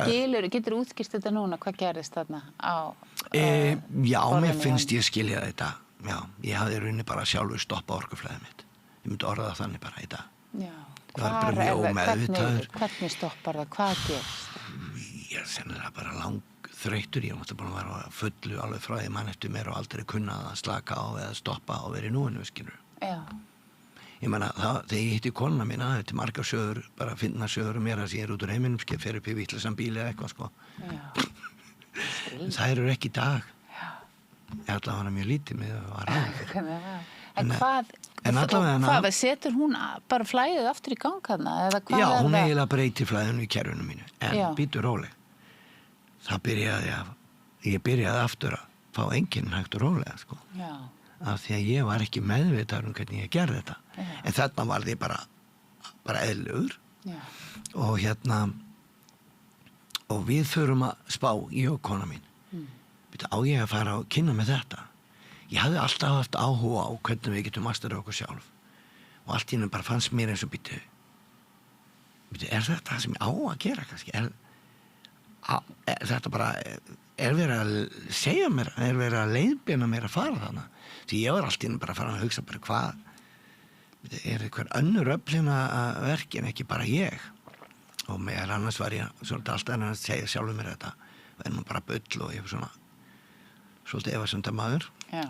Speaker 1: getur útskýrt þetta núna, hvað gerðist þarna á
Speaker 2: já, mér finnst ég skilja þetta. Já, ég hafði rauninni bara sjálfur stoppa orkuflæðið mitt. Ég myndi orða það þannig bara í dag. Já.
Speaker 1: Hvernig stoppar það? Hvað gerst?
Speaker 2: Ég er sennilega bara þreytur, ég mátti búin að vera fullu alveg frá því mann eftir mér og aldrei kunna að slaka á eða stoppa og vera í núinu, skilur. Já. Ég meina, þegar ég hitti konuna mína, þetta margar sögur, bara finna sögur mér að ég út úr heiminum, fer upp í vitlasan bíl eða eitthvað, sko. Já. Það eru ekki í dag. Já. Ég ætla að hana mjög lítið með að vara á.
Speaker 1: En hvað, setur hún bara flæðið aftur í gang hana?
Speaker 2: Já, hún eiginlega breytir flæðinu í kerfinu mínu, en býtur róleg. Ég byrjaði aftur að fá einkennin hægt og rólega, sko. Já. Af því að ég var ekki meðvitaður hvernig ég gerði þetta. Já. En þarna var því bara eðlugur. Já. Og og við förum að spá, ég og kona mín. Á ég að fara og kynna með þetta. Ég hafði alltaf haft áhuga á hvernig við getum masterað okkur sjálf. Og allt í einu bara fannst mér eins og býttu, þetta sem ég á að gera kannski? Þetta bara verið að segja mér, verið að leiðbeina mér að fara þarna. Því ég var allt í einu bara að fara að hugsa bara hvað einhver önnur öflin að verki en ekki bara ég. Og meðal annars var ég svolítið alltaf að segja sjálfur mér þetta. Það nú bara bull og ég var svona svolítið efasemdamaður. Já.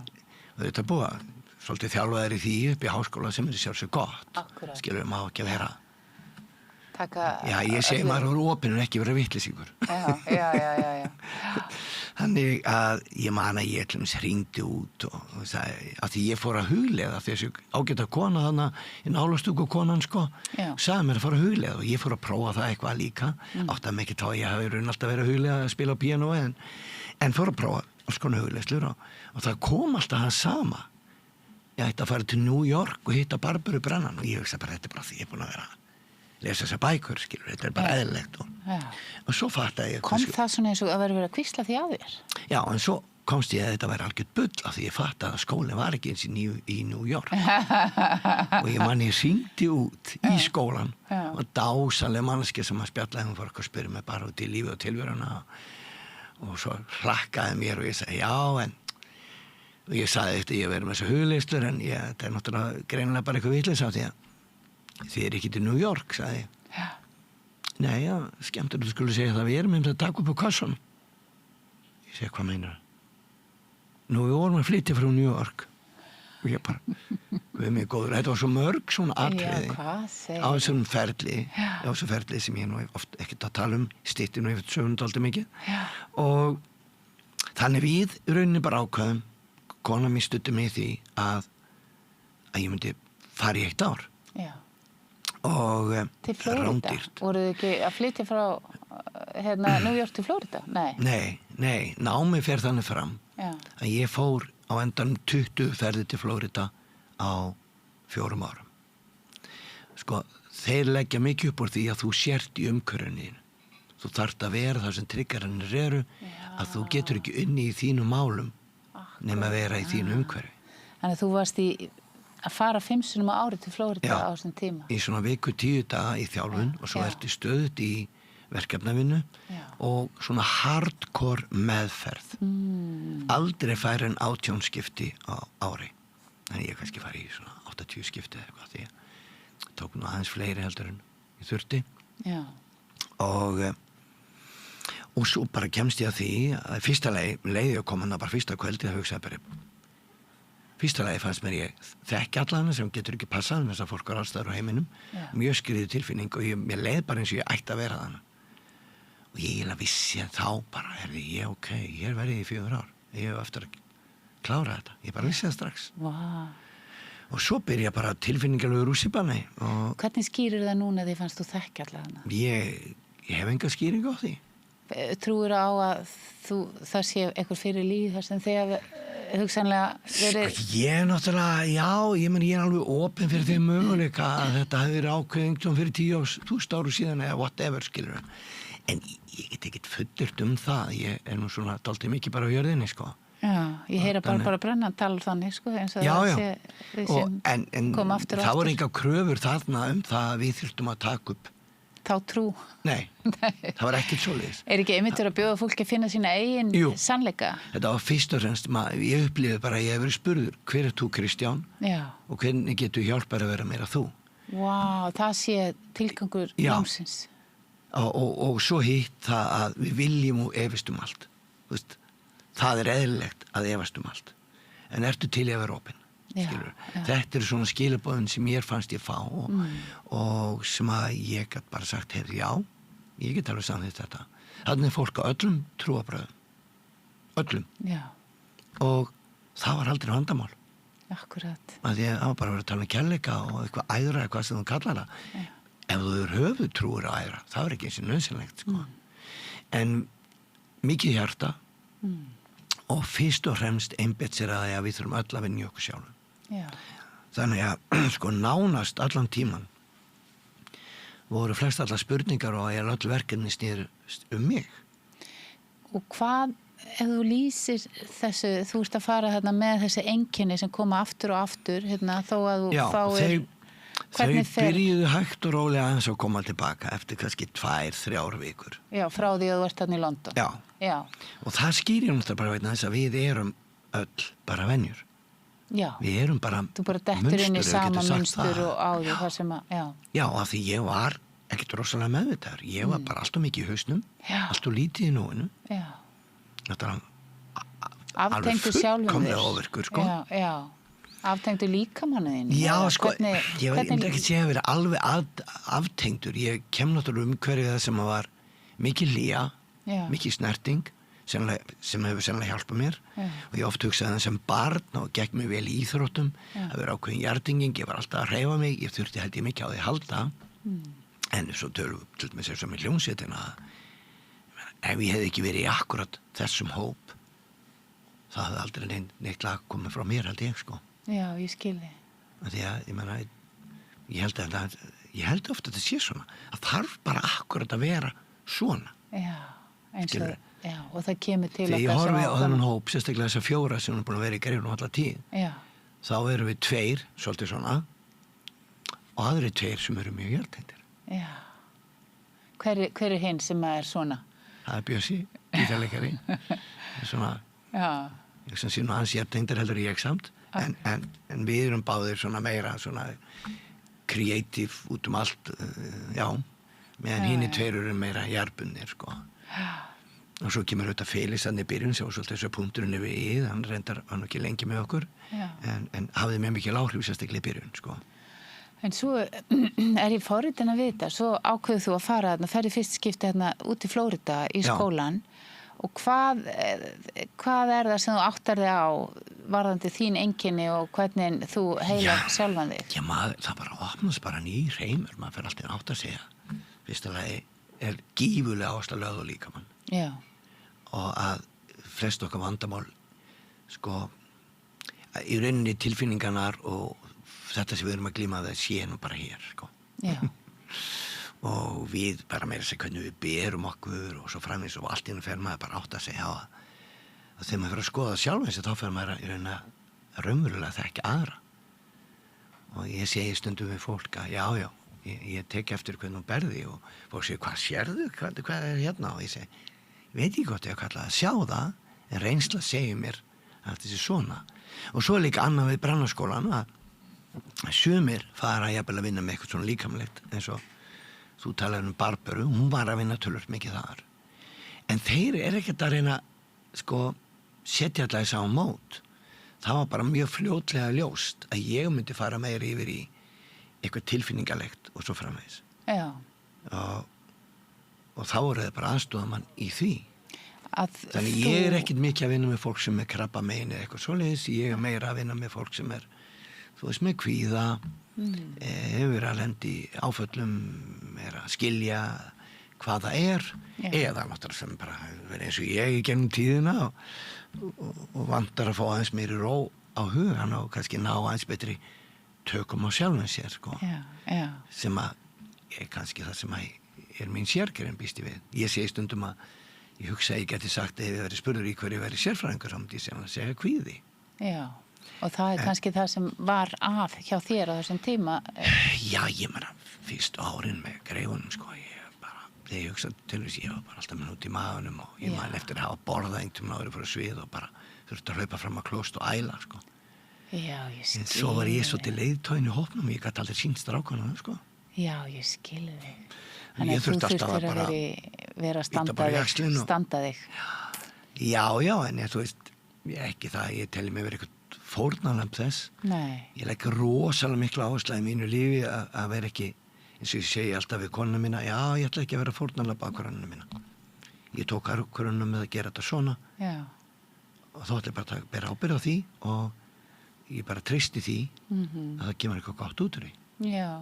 Speaker 2: Og þetta búið að svolítið þjálfaðir í því upp í háskóla sem sjálfsög gott.
Speaker 1: Akkúrat.
Speaker 2: Skilur, má ekki vera.
Speaker 1: Já,
Speaker 2: ég segi maður úr opinu en ekki vera vitleysingur.
Speaker 1: Já.
Speaker 2: Þannig að ég man að ég hringdi út og sagði, að því ég fór að hugleiða þessu ágæta kona þarna í nálastúku konan sagði mér að fara að hugleiða og ég fór að prófa það eitthvað líka átt að mikið þá ég hafi alltaf verið að hugleiða að spila á píanó en fór að prófa alls konar hugleiðslur og það kom alltaf það sama ég ætti að fara til New York og hitta Barböru Brennan og ég hugsa bara þetta bara því ég er búin að vera lesa þessar bækur, skilur, þetta bara eðlilegt og svo fattaði ég
Speaker 1: kom það svona eins og að vera verið að hvísla því að þér?
Speaker 2: Já, en svo komst ég að þetta væri algjört bull af því ég fattaði að skólinn var ekki eins í New York og ég hringdi út í skólan og dásaleg manneskja sem að spjallaði hún fór að spyrja mig bara út í lífi og tilveruna og svo hlakkaði mér og ég sagði já, og ég sagði eftir ég verið með þessu hugleiðslur en þetta er náttúrulega greinilega bara eitthvað vitleys af því að þið er ekki til New York, sagði ég.
Speaker 1: Já.
Speaker 2: Nei, já, skemmt að þú skulle segja það, við erum að taka upp á kassan. Ég segi, hvað meinar það? Nú, við vorum að flytja frá New York. Og ég bara, við mig góður, þetta var svo mörg svona atriði.
Speaker 1: Já, hvað segir?
Speaker 2: Á þessum ferli sem ég nú oft ekkert að tala stytti nú eftir sögundaldi mikið.
Speaker 1: Já.
Speaker 2: Og þannig við rauninni bara ákveðum, kona mín studdi mig því að ég myndi fara í 1 ár.
Speaker 1: Já.
Speaker 2: Og
Speaker 1: til Flórida, voruð þið ekki að flytja frá New York til Flórida?
Speaker 2: Nei, námið fer þannig fram að ég fór á endan 20 ferðir til Flórida á 4 árum. Sko, þeir leggja mikið upp úr því að þú sért í umhverfinu. Þú þarft að vera það sem tryggarannir eru að þú getur ekki unni í þínum málum nema að vera í þínu umhverfi.
Speaker 1: Þannig að þú varst að fara 5 sinnum á ári til Flórida á þessum tíma.
Speaker 2: Í svona viku 10 daga í þjálfun og svo ertu stöðut í verkefnavinnu og svona hardcore meðferð. Aldrei fær en 18 skipti á ári. Þannig ég kannski fari í svona 80 skipti eða eitthvað því að tók nú aðeins fleiri heldur en ég þurfti.
Speaker 1: Já.
Speaker 2: Og svo bara kemst ég að því að fyrsta leiði að koma bara fyrsta kvöldi að hugsaði bara fyrsta lagi fannst mér ég þekki allana sem getur ekki passað með þess að fólk allstaðar á heiminum. Mjög skriðið tilfinning og mér leið bara eins og ég ætti að vera þannig. Og ég eiginlega vissi þá bara, ég er verið í 4 ár. Ég hef eftir að klára þetta. Ég bara vissi það strax.
Speaker 1: Wow.
Speaker 2: Og svo byrja bara tilfinningarlegu rússibanni.
Speaker 1: Hvernig skýrir það núna því fannst þú þekki allana?
Speaker 2: Ég hef enga skýring á því.
Speaker 1: Trúir á að það sé eitthvað fyrir líf þar sem þegar hugsanlega verið...
Speaker 2: Ég náttúrulega, ég er alveg opinn fyrir þeim möguleika að þetta hefði verið ákveðing fyrir 10.000 árum síðan eða whatever, skilur. En ég get ekkert fullyrt það. Ég er nú svona dálítið mikið bara á jörðinni, sko.
Speaker 1: Já, ég heyra bara Brennan tala þannig, sko, eins og það sé við sem koma aftur og aftur.
Speaker 2: Það voru enga kröfur þarna það að við þyrftum að taka upp
Speaker 1: þá trú.
Speaker 2: Nei, það var ekkert svoleiðis.
Speaker 1: Er ekki einmitt að bjóða fólki að finna sína eigin sannleika?
Speaker 2: Þetta var fyrst og fremst, ég upplifði bara að ég hef verið spurður, hver er þú Kristján? Já. Og hvernig getur hjálpar að vera meira þú?
Speaker 1: Vá, það sé tilgangur námsins.
Speaker 2: Og svo hitt það að við viljum og efast allt. Veist, það er eðlilegt að efast allt. En ertu til að vera opinn? Þetta eru svona skilaboðin sem mér fannst ég fá og sem að ég gæti bara sagt ég get alveg samþykkt þetta. Þannig er fólk á öllum trúarbrögðum öllum og það var aldrei vandamál.
Speaker 1: Akkurat.
Speaker 2: Að því að það var bara að vera að tala um kærleika og eitthvað æðra eitthvað sem þú kallar það. Ef þú er höfuð trúir á æðra það er ekki eins og nauðsynlegt sko. En mikið hjarta og fyrst og fremst einbeitt sér að við þurfum öll að vinna í okkur sjálfum. Já. Þannig að sko nánast allan tíman voru flest allar spurningar og öll verkefni snýrust mig. Og
Speaker 1: hvað, ef þú lýsir þessu, þú ert að fara þarna með þessi einkenni sem koma aftur og aftur, þó að þú fáir...
Speaker 2: Þau byrjuðu hægt og rólega aðeins að koma tilbaka eftir kannski 2-3 vikur.
Speaker 1: Já, frá því að þú ert þarna í London. Já. Og það
Speaker 2: skýrir náttúrulega bara vegna þess að við erum öll bara venjur.
Speaker 1: Já.
Speaker 2: Við erum bara
Speaker 1: þú bara dettur inn í sama munstur og á því þar sem að,
Speaker 2: Já, af því ég var ekkert rosalega meðvitaður. Ég var bara alltaf mikið í hausnum, alltaf lítið í núinu. Já. Náttúrulega
Speaker 1: alveg fullkomlega
Speaker 2: ofvirkur, sko.
Speaker 1: Já. Aftengdu líkamanniðin?
Speaker 2: Já, sko, ég myndi ekki segja að vera alveg aftengdur. Ég kem náttúrulega umhverfið það sem var mikil hlýja, mikil snerting, sem hefur sennilega hjálpað mér. Og ég oft hugsaði það sem barn og gekk mig vel í íþróttum, að vera ákveðin jarðinging, ég var alltaf að hreyfa mig, ég þurfti held ég mikið á því að halda. En svo tölum við sér sem í hljómsveitina að ef ég hefði ekki verið í akkurat þessum hóp, það hefði aldrei neitt lag komið frá mér, held ég, sko.
Speaker 1: Já, ég skil þig.
Speaker 2: Því að, ég meina, ég held ofta að þetta sé svona, að þarf bara akkurat að vera svona.
Speaker 1: Já, eins og, já, og það kemur til
Speaker 2: þegar ég horfi á þennan hóp, sérstaklega þessar 4 sem er búin að vera í Greifunum alla tíð, þá erum við 2, svolítið svona, og aðri 2 sem eru mjög jarðtengdir.
Speaker 1: Já. Hver er hinn sem er svona?
Speaker 2: Það er Bjössi, gítarleikari. Svona, ég sem sé nú hans jarðtengdir heldur ég samt, en við erum báðir svona meira svona kreatív út allt, já, meðan hinni 2 eru meira jarðbundnir, sko. Og svo kemur auðvitað Felix þannig í byrjun, sem var svolítið þessu punkturinn við hann reyndar var nú ekki lengi með okkur, en hafði með mikil áhrif sérstaklega í byrjun, sko.
Speaker 1: En svo er ég forritin að vita, svo ákveður þú að fara þarna, ferði fyrst skipti hérna út í Flórida í skólan, og hvað er það sem þú áttar þig á varðandi þín einkenni og hvernig þú heilar sjálfan þig?
Speaker 2: Já, það bara opnast bara nýr heimur, maður fer alltaf átt að segja. Fyrsta lagi er gífurlega áhersla lögð á líkamann.
Speaker 1: Já.
Speaker 2: Og að flest okkar vandamál, sko, í rauninni tilfinningarnar og þetta sem við erum að glíma það sé nú bara hér, sko.
Speaker 1: Já.
Speaker 2: Og við bara meira segja hvernig við berum okkur og svo framins og allt í hennu fer maður bara átt að segja að þegar maður fyrir að skoða sjálf eins og þá fer maður í rauninni að raunverulega þekka aðra. Og ég segi stundum við fólk að já, ég tek eftir hvernig hún berði og fólk segir, hvað sérðu? Hvað er hérna? Og ég segi, ég veit ekki gott ég að kalla það að sjá það, en reynsla segir mér að þetta sé svona. Og svo er líka annað við Brannaskólann að sumir fara jafnvel að vinna með eitthvað svona líkamlegt, eins og þú talar Barbaru, hún var að vinna tölvöld mikið þar. En þeir ekkert að reyna, sko, setja alltaf þess á mót. Það var bara mjög fljótlega ljóst að ég myndi fara meira yfir í eitthvað tilfinningalegt og svo framvegis.
Speaker 1: Já.
Speaker 2: Og þá voru þið bara aðstoðamann í því. Þannig ég ekkert mikið að vinna með fólk sem krabbamein eða eitthvað svoleiðis, ég meira að vinna með fólk sem þú veist, með kvíða, hefur að lendi áföllum, að skilja hvað það er, eða náttúrulega sem bara verið eins og ég í gennum tíðina og vantar að fá aðeins meiri ró á hugan og kannski ná aðeins betri tökum á sjálfum sér, sko.
Speaker 1: Já.
Speaker 2: Sem að kannski það sem er mín sérgerðin býst ég við. Ég segi stundum að ég hugsa að ég geti sagt að ef ég verið spurður í hverju verið sérfræðingur, þá myndi ég sem að segja kvíði. Já.
Speaker 1: Og það kannski það sem var að hjá þér á þessum tíma?
Speaker 2: Já, ég meina, fyrstu árin með Greifunum, sko, þegar ég hugsa til þess, ég var bara alltaf með út í maðunum og ég man eftir að hafa borðað einhvern ári fyrir svið og bara þurfti að hlaupa fram að klóst og æla, sko.
Speaker 1: Já, ég skil.
Speaker 2: En svo var ég svo til leiðtógin í hópnum, ég gat aldrei sýnt strákunum, sko.
Speaker 1: Já, ég skil þig.
Speaker 2: Þannig að þú þurftir
Speaker 1: að vera að standa þig.
Speaker 2: Já, en þú veist, ekki það, ég telli mig verið eitthvað fórnarlamb þess.
Speaker 1: Nei.
Speaker 2: Ég legg rosalega mikla áherslu í mínu lífi að vera ekki, eins og ég segi alltaf við konuna mína, já, ég ætla ekki að vera fórnarlamb ákvarðanina mína. Ég tók ákvarðanina með að gera þetta svona. Já. Og þá ætla ég bara að bera ábyrgð á því og ég bara treysti því að það kemur eitthvað gott út úr því.
Speaker 1: Já.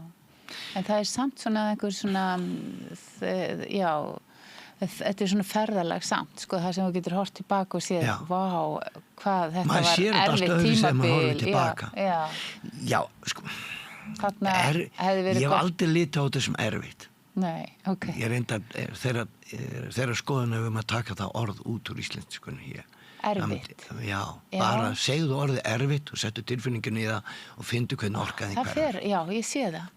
Speaker 1: En það er samt svona einhver svona, já, þetta er svona ferðalag samt, sko, það sem þú getur hort tilbaka og séð, vá, hvað þetta var erfitt tímabil.
Speaker 2: Já, sko, ég hef aldrei litið á þetta sem erfitt.
Speaker 1: Nei, ok.
Speaker 2: Ég reynda, þeirra skoðun hefur maður taka það orð út úr íslenskunni hér.
Speaker 1: Erfitt?
Speaker 2: Já, bara segðu orðið erfitt og settu tilfinninginu í það og fyndu hvernig orkaði hverjar.
Speaker 1: Já, ég sé það.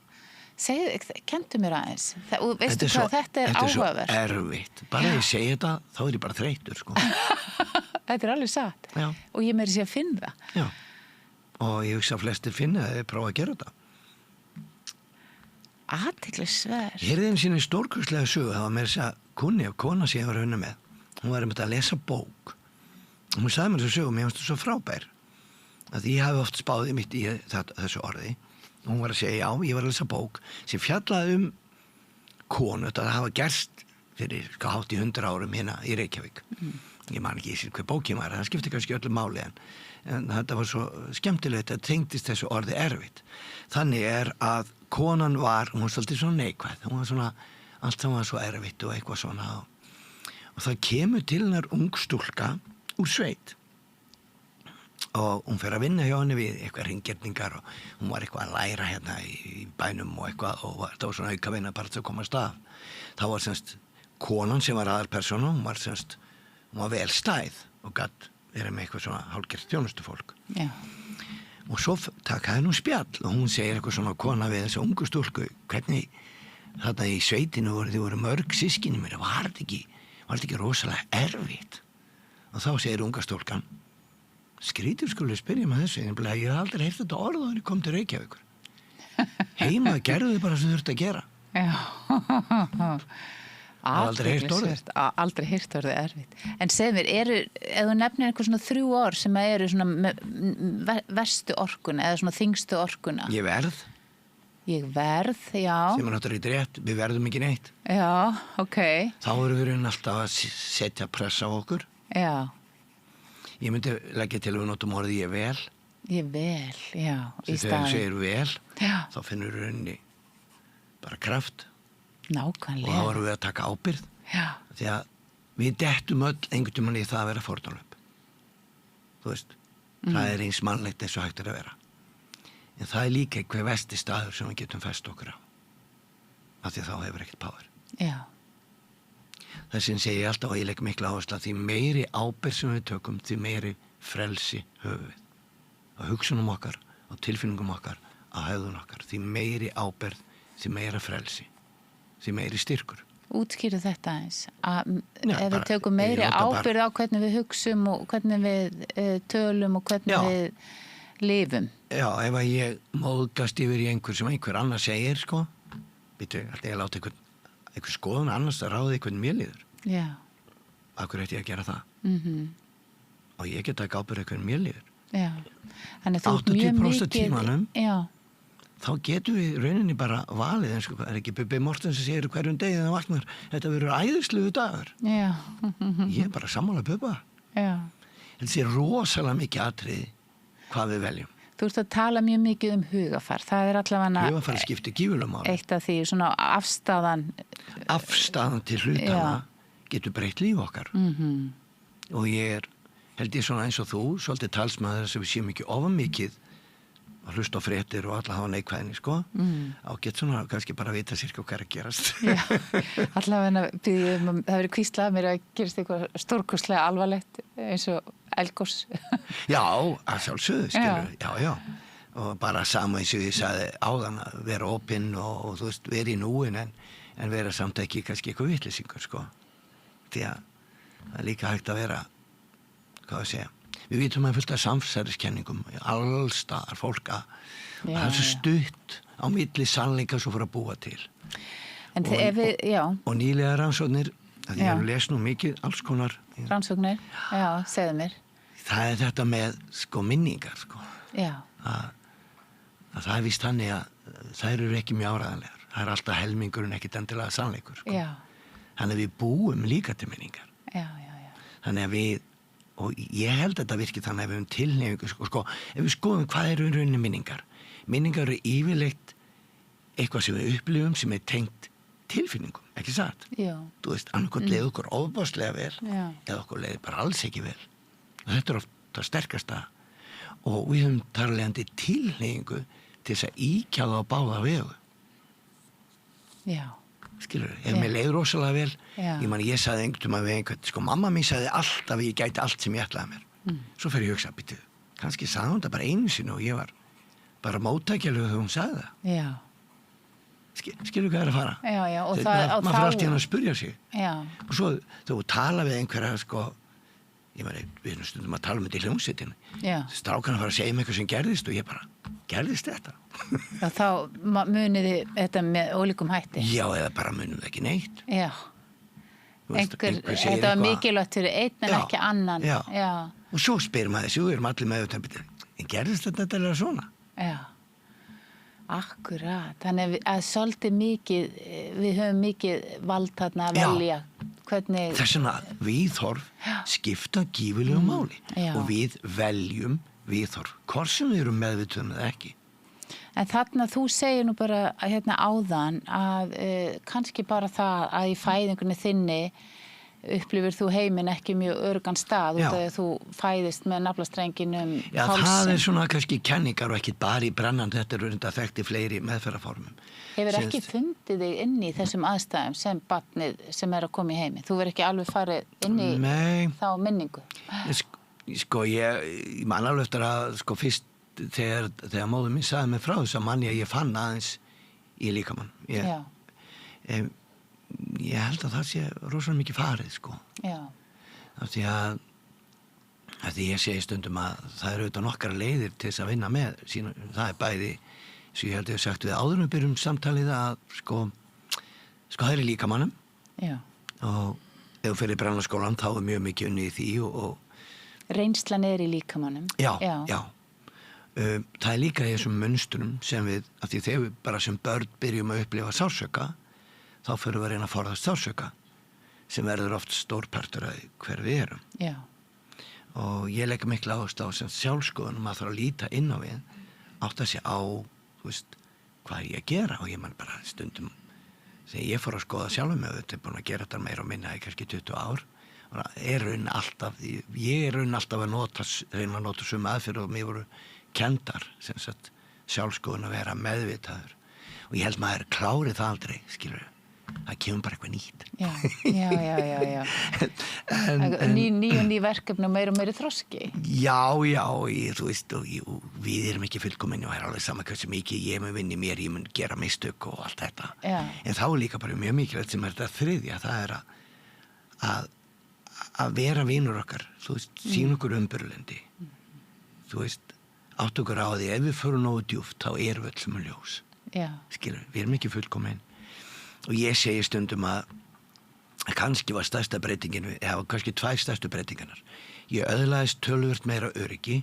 Speaker 1: Kendu mér aðeins. Veistu hvað, þetta er áhugavert.
Speaker 2: Þetta er svo erfitt. Bara ég segi þetta, þá er ég bara þreytur, sko.
Speaker 1: Þetta er alveg satt. Já. Og ég meiri sé að finna það.
Speaker 2: Já. Og ég hugsa að flestir finna að þið prófa að gera þetta.
Speaker 1: Athyglisvert.
Speaker 2: Heyrði einu sinni stórkurslega sögu, það var meira þess að kona sem ég var að með. Hún var að lesa bók. Hún sagði mér þessu sögu, mér fannst það svo frábær. að ég hafi oft spáðið mitt í þessu orði og hún var að segja, já, ég var að lesa bók sem fjallaði konu, þetta hafa gerst fyrir hátt í 100 árum hérna í Reykjavík. Ég man ekki hver bókin var, það skipti kannski öllu máli en þetta var svo skemmtilegt að tengdist þessu orði erfitt. Þannig að konan hún var svolítið svona neikvæð, hún var svona, allt sem var svo erfitt og eitthvað svona og það kemur til hennar ung stúlka úr sveit og hún fer að vinna hjá henni við eitthvað hringgerningar og hún var eitthvað að læra hérna í bænum og eitthvað og það var svona auka vinna bara til að komast af. Það var semst konan sem var aðalpersóna, hún var vel stæð og gatt verið með eitthvað svona hálfgert þjónustufólk.
Speaker 1: Já.
Speaker 2: Og svo takaði hún spjall og hún segir eitthvað svona kona við þessu ungu stúlku, hvernig þarna í sveitinu voru mörg sískinni mér, var þetta ekki rosalega erfitt? Og þá segir unga stúlkan, skrítið skulle spyrja með þessu, en ég hef aldrei heyrt þetta orð og henni kom til Reykjavíkur. Heima gerðu þið bara sem þau þurftu að gera.
Speaker 1: Já.
Speaker 2: Aldrei heyrt orðið.
Speaker 1: Aldrei heyrt orðið erfitt. En segð mér, ef þú nefnir eitthvað svona 3 orð sem eru svona verstu orkuna eða svona þyngstu orkuna?
Speaker 2: Ég verð,
Speaker 1: já.
Speaker 2: sem náttúrulega rétt, við verðum ekki neitt.
Speaker 1: Já, ok.
Speaker 2: Þá erum við alltaf að setja pressa á okkur.
Speaker 1: Já.
Speaker 2: Ég myndi leggja til að við notum orðið ég vel.
Speaker 1: Ég vel, já.
Speaker 2: Þegar þú segir vel,
Speaker 1: já.
Speaker 2: Þá finnur við rauninni bara kraft.
Speaker 1: Nákvæmlega.
Speaker 2: Og þá erum við að taka ábyrgð.
Speaker 1: Já.
Speaker 2: Því að við dettum öll einhvern tímann í það að vera fórnarlöp. Þú veist, það er eins mannlegt eins og hægt að vera. En það er líka einhver versti staður sem við getum fest okkur á. Af því að þá hefur ekkert power.
Speaker 1: Já.
Speaker 2: Þessin segi ég alltaf og ég legg mikla áherslu að því meiri ábyrgð sem við tökum, því meiri frelsi höfum við. Á hugsunum okkar, á tilfinningum okkar, á hegðun okkar. Því meiri ábyrgð, því meira frelsi, því meiri styrkur.
Speaker 1: Útskýrðu þetta eins. Ef við tökum meiri ábyrgð á hvernig við hugsum og hvernig við tölum og hvernig við lifum. Já,
Speaker 2: ef að ég móðgast yfir í einhver sem einhver annar segir, sko, býtu, alltaf ég láta einhver skoðun annars að ráði hvernig mér líður.
Speaker 1: Já.
Speaker 2: Af hverju ætti ég að gera það? Og ég get að ábyrgð hvernig mér líður.
Speaker 1: Já. Þannig þú ert mjög mikið... 80%
Speaker 2: tímanum,
Speaker 1: já. Þá
Speaker 2: getum við rauninni bara valið, en sko, er ekki Bubbi Mortens sem segir hverjum degi þegar það vaknar, þetta verður æðisluðu dagur.
Speaker 1: Já.
Speaker 2: Ég er bara sammála Bubba.
Speaker 1: Já.
Speaker 2: Þetta sé rosalega mikið atriði hvað við veljum.
Speaker 1: Þú ert að tala mjög mikið hugafar. Það er allavega...
Speaker 2: Hugafar skiptir gífurlega máli.
Speaker 1: Eitt af því, svona afstaðan...
Speaker 2: Afstaðan til hlutana getur breytt líf okkar. Og ég held ég svona eins og þú, svolítið talsmaður sem við séum ekki ofan mikið að hlusta á fréttir og alla hafa neikvæðinni, sko. Á get svona kannski bara vita sér hvað er að gerast. Já,
Speaker 1: allavega það verið hvíslað mér að gerast eitthvað stórkostlega alvarlegt eins og eldgos.
Speaker 2: Já, að sjálfsögðu, skilur. Já. Og bara sama eins og ég sagði áðan að vera opinn og þú veist, vera í núin en vera samt ekki kannski eitthvað vitleysingur, sko. Því að það er líka hægt að vera, hvað að segja, við vitum að fullt af samsæriskenningum, allstaðar fólk að það er svo stutt á milli sannleika svo fyrir að búa til. Og nýlega rannsóknir, það ég hef lesið nú mikið, alls konar.
Speaker 1: Rannsóknir, já, segðu mér.
Speaker 2: Það er þetta með, sko, minningar, sko.
Speaker 1: Já.
Speaker 2: Að það er víst þannig að þær eru ekki mjög áræðanlegar. Það er alltaf helmingurinn ekkit endilega sannleikur, sko. Já. Þannig að við búum líka til minningar. Já. Þannig að við, og ég held að þetta virkir þannig að við höfum tilhneigingu, sko, ef við skoðum hvað eru í rauninni minningar. Minningar eru yfirleitt eitthvað sem við upplifum sem er tengt tilfinningum, ekki satt? Já. Þú veist, annarkot leið okkur ofboðslega vel eða okkur leið bara alls ekki vel. Þetta er oft það sterkasta og við höfum þarlegandi tilhneigingu til þess að íkja það á báða vegu. Já. Skilur, ef mér leið rosalega vel, ég sagði einhvern við einhvern, sko, mamma mín sagði alltaf að ég gæti allt sem ég ætlaði mér. Svo fer ég að hugsa, býttu, kannski sagði hún það bara einu sinni og ég var bara móttækjalega þegar hún sagði það. Já. Skilur hvað er að fara? Já, og maður fyrir allt í hann að spyrja sig. Já. Og svo, þú tala við einhverja, sko, við erum stundum að tala um þetta í hljómsveitinu. Já. Strákan að fara að segja mig eitthvað sem gerðist og ég bara, gerðist þetta?
Speaker 1: Já, þá muniði þetta með ólíkum hætti. Já,
Speaker 2: eða bara muniði ekki neitt.
Speaker 1: Já. Þetta var mikilvægt fyrir einn en ekki annan. Já.
Speaker 2: Og svo spyr maður þessu, við erum allir með þetta, en gerðist þetta svona?
Speaker 1: Já, akkurat. Þannig að svolítið mikið, við höfum mikið vald þarna að velja. Hvernig...
Speaker 2: Þess vegna viðhorf skipta gífurlegu máli og við veljum viðhorf, hvort sem við erum meðvituð eða ekki.
Speaker 1: En þarna þú segir nú bara áðan að kannski bara það að í fæðingunni þinni upplifir þú heiminn ekki mjög öruggan stað út af því að þú fæðist með naflastrenginum hálsinn. Það
Speaker 2: svona kannski kenningar og ekki bara í brennandi, þetta eru þetta þekkt í fleiri meðferðarformum.
Speaker 1: Hefur ekki fundið þig inn í þessum aðstæðum sem barnið sem að koma í heiminn? Þú verður ekki alveg farið inn í þá minningu?
Speaker 2: Ég man alveg eftir að fyrst þegar móður mín sagði mig frá þess að manni að ég fann aðeins í líkamann. Ég held að það sé rosalega mikið farið,
Speaker 1: Já.
Speaker 2: Af því að ég segi stundum að það eru auðvitað nokkrar leiðir til þess að vinna með sína, það bæði, svo ég held að ég hef sagt við áður við byrjum samtalið að það er í líkamannum.
Speaker 1: Já.
Speaker 2: Og ef þú fyrir í Brennaskólann þá mjög mikið unnið í því og
Speaker 1: reynslan í líkamannum.
Speaker 2: Já. Það líka í þessum munstrum sem við, af því þegar við bara sem börn byrjum að upplifa sársauka, þá fyrir við að reyna að forðast sársauka sem verður oft stór partur af hver við erum.
Speaker 1: Já.
Speaker 2: Og ég legg mikla áherslu á sem sjálfskoðun að þarf að líta inn á við, átta sig á, hvað ég að gera og ég man bara stundum þegar ég fór að skoða sjálfum mig, þetta búin að gera þetta meira og minna í kannski 20 ár og ég er raun alltaf að reyna að nota sömu aðferð og mér voru kenndar sem sagt sjálfskoðun að vera meðvitaður og ég held maður klárið það aldrei, skilur það kemur bara eitthvað nýtt.
Speaker 1: Já. Ný verkefni og meiri þroski.
Speaker 2: Já, þú veist, og við erum ekki fullkomin og það er alveg sama hversu mikið ég mun vinni mér, ég mun gera mistök og allt þetta.
Speaker 1: Já.
Speaker 2: En þá er líka bara mjög mikilvægt sem þetta þriðja, það er að vera vinur okkar, þú veist, sín okkur umburlendi. Þú veist, átt okkur á því, ef við förum nógu djúpt, þá erum við öll sem ljós.
Speaker 1: Já.
Speaker 2: Skilur, við erum ekki fullkomin. Og ég segi stundum að kannski var stærsta breytingin, eða kannski 2 stærstu breytingarnar. Ég öðlaðist töluvert meira öryggi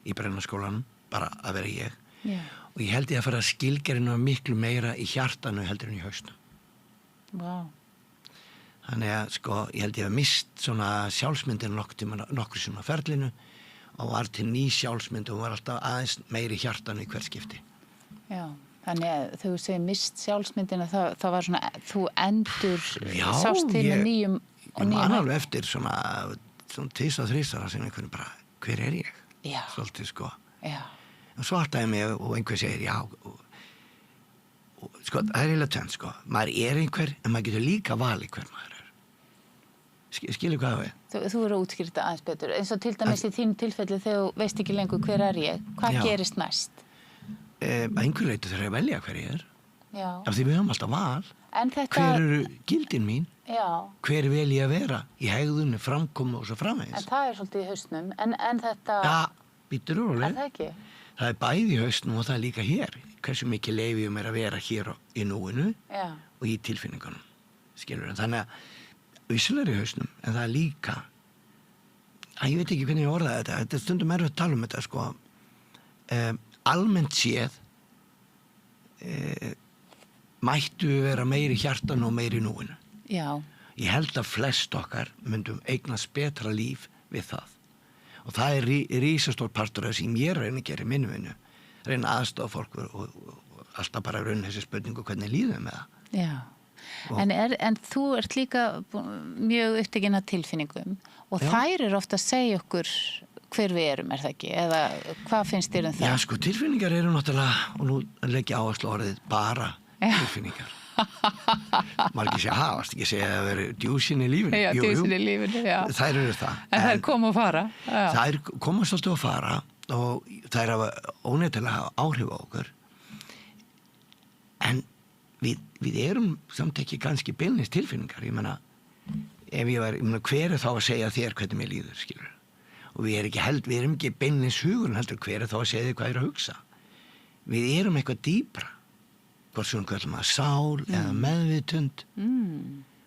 Speaker 2: í Brennaskólanum, bara að vera ég.
Speaker 1: Já.
Speaker 2: Og ég held ég að fara að skilgerina miklu meira í hjartanu heldur en í hausnum.
Speaker 1: Vá.
Speaker 2: Þannig að ég held ég að mist svona sjálfsmyndin nokkur sem á ferlinu og var til ný sjálfsmynd og var alltaf aðeins meiri hjartanu í hvert skipti.
Speaker 1: Já. Þannig að þegar þú segir mist sjálfsmyndina það var svona, þú endur sást til með nýjum og nýjum.
Speaker 2: Ég man alveg eftir svona 2-3 sem einhvern bara, hver er ég?
Speaker 1: Já.
Speaker 2: Svolítið,
Speaker 1: Já.
Speaker 2: Og svo áttaði mig og einhver segir, já, og það er eiginlega tvennt, maður er einhver en maður getur líka valið hver maður er. Skilur hvað það er?
Speaker 1: Þú eru að útskýra aðeins betur, eins og til dæmis í þínu tilfelli þegar þú veist ekki lengur hver er ég, hvað gerist næst?
Speaker 2: Að einhver leyti þurfa að velja hver ég er.
Speaker 1: Já.
Speaker 2: Af því við höfum alltaf val. Hver eru gildin mín?
Speaker 1: Já.
Speaker 2: Hver vel ég að vera í hegðunni, framkomu og svo framvegis?
Speaker 1: En það er svolítið í hausnum. En þetta...
Speaker 2: Já, býtur rólega.
Speaker 1: Er það ekki?
Speaker 2: Það er bæði í hausnum og það er líka hér. Hversu mikið leyfi ég mér að vera hér í núinu og í tilfinningunum. Skilur það? Þannig að vissulega í hausnum, en það er líka... Ég veit ekki hvernig ég orðaði þetta. Þetta er stundum erfitt að tala um þetta, almennt séð mættu við vera meiri hjartan og meiri núinu.
Speaker 1: Já.
Speaker 2: Ég held að flest okkar myndum eignast betra líf við það. Og það er rísastór partur af sem ég reyna að gera í minni vinnu. Reyna aðstofa fólk og alltaf bara raun þessi spurningu hvernig líðum með það.
Speaker 1: Já. En þú ert líka mjög upptekinn af tilfinningum og þær eru ofta að segja okkur hver við erum, það ekki? Eða hvað finnst þér það?
Speaker 2: Já, tilfinningar eru náttúrulega, og nú legg ég áherslu á orðið bara tilfinningar. Margir segja, varst ekki að segja að það veri djúsin í lífinu?
Speaker 1: Já, djúsin í lífinu, já.
Speaker 2: Þær eru það.
Speaker 1: En þær koma og fara. Já.
Speaker 2: Þær koma svolítið að fara og þær hafa óneitanlega áhrif á okkur. En við erum samt ekki kannski beinlínis tilfinningar. Ég meina, hver er þá að segja þér hvernig mér líður, skilur? Og við erum ekki beinlínis hugurinn heldur hver er þá að segja þér hvað er að hugsa. Við erum eitthvað dýpra. Hvort sem við kallum að sál eða meðvitund.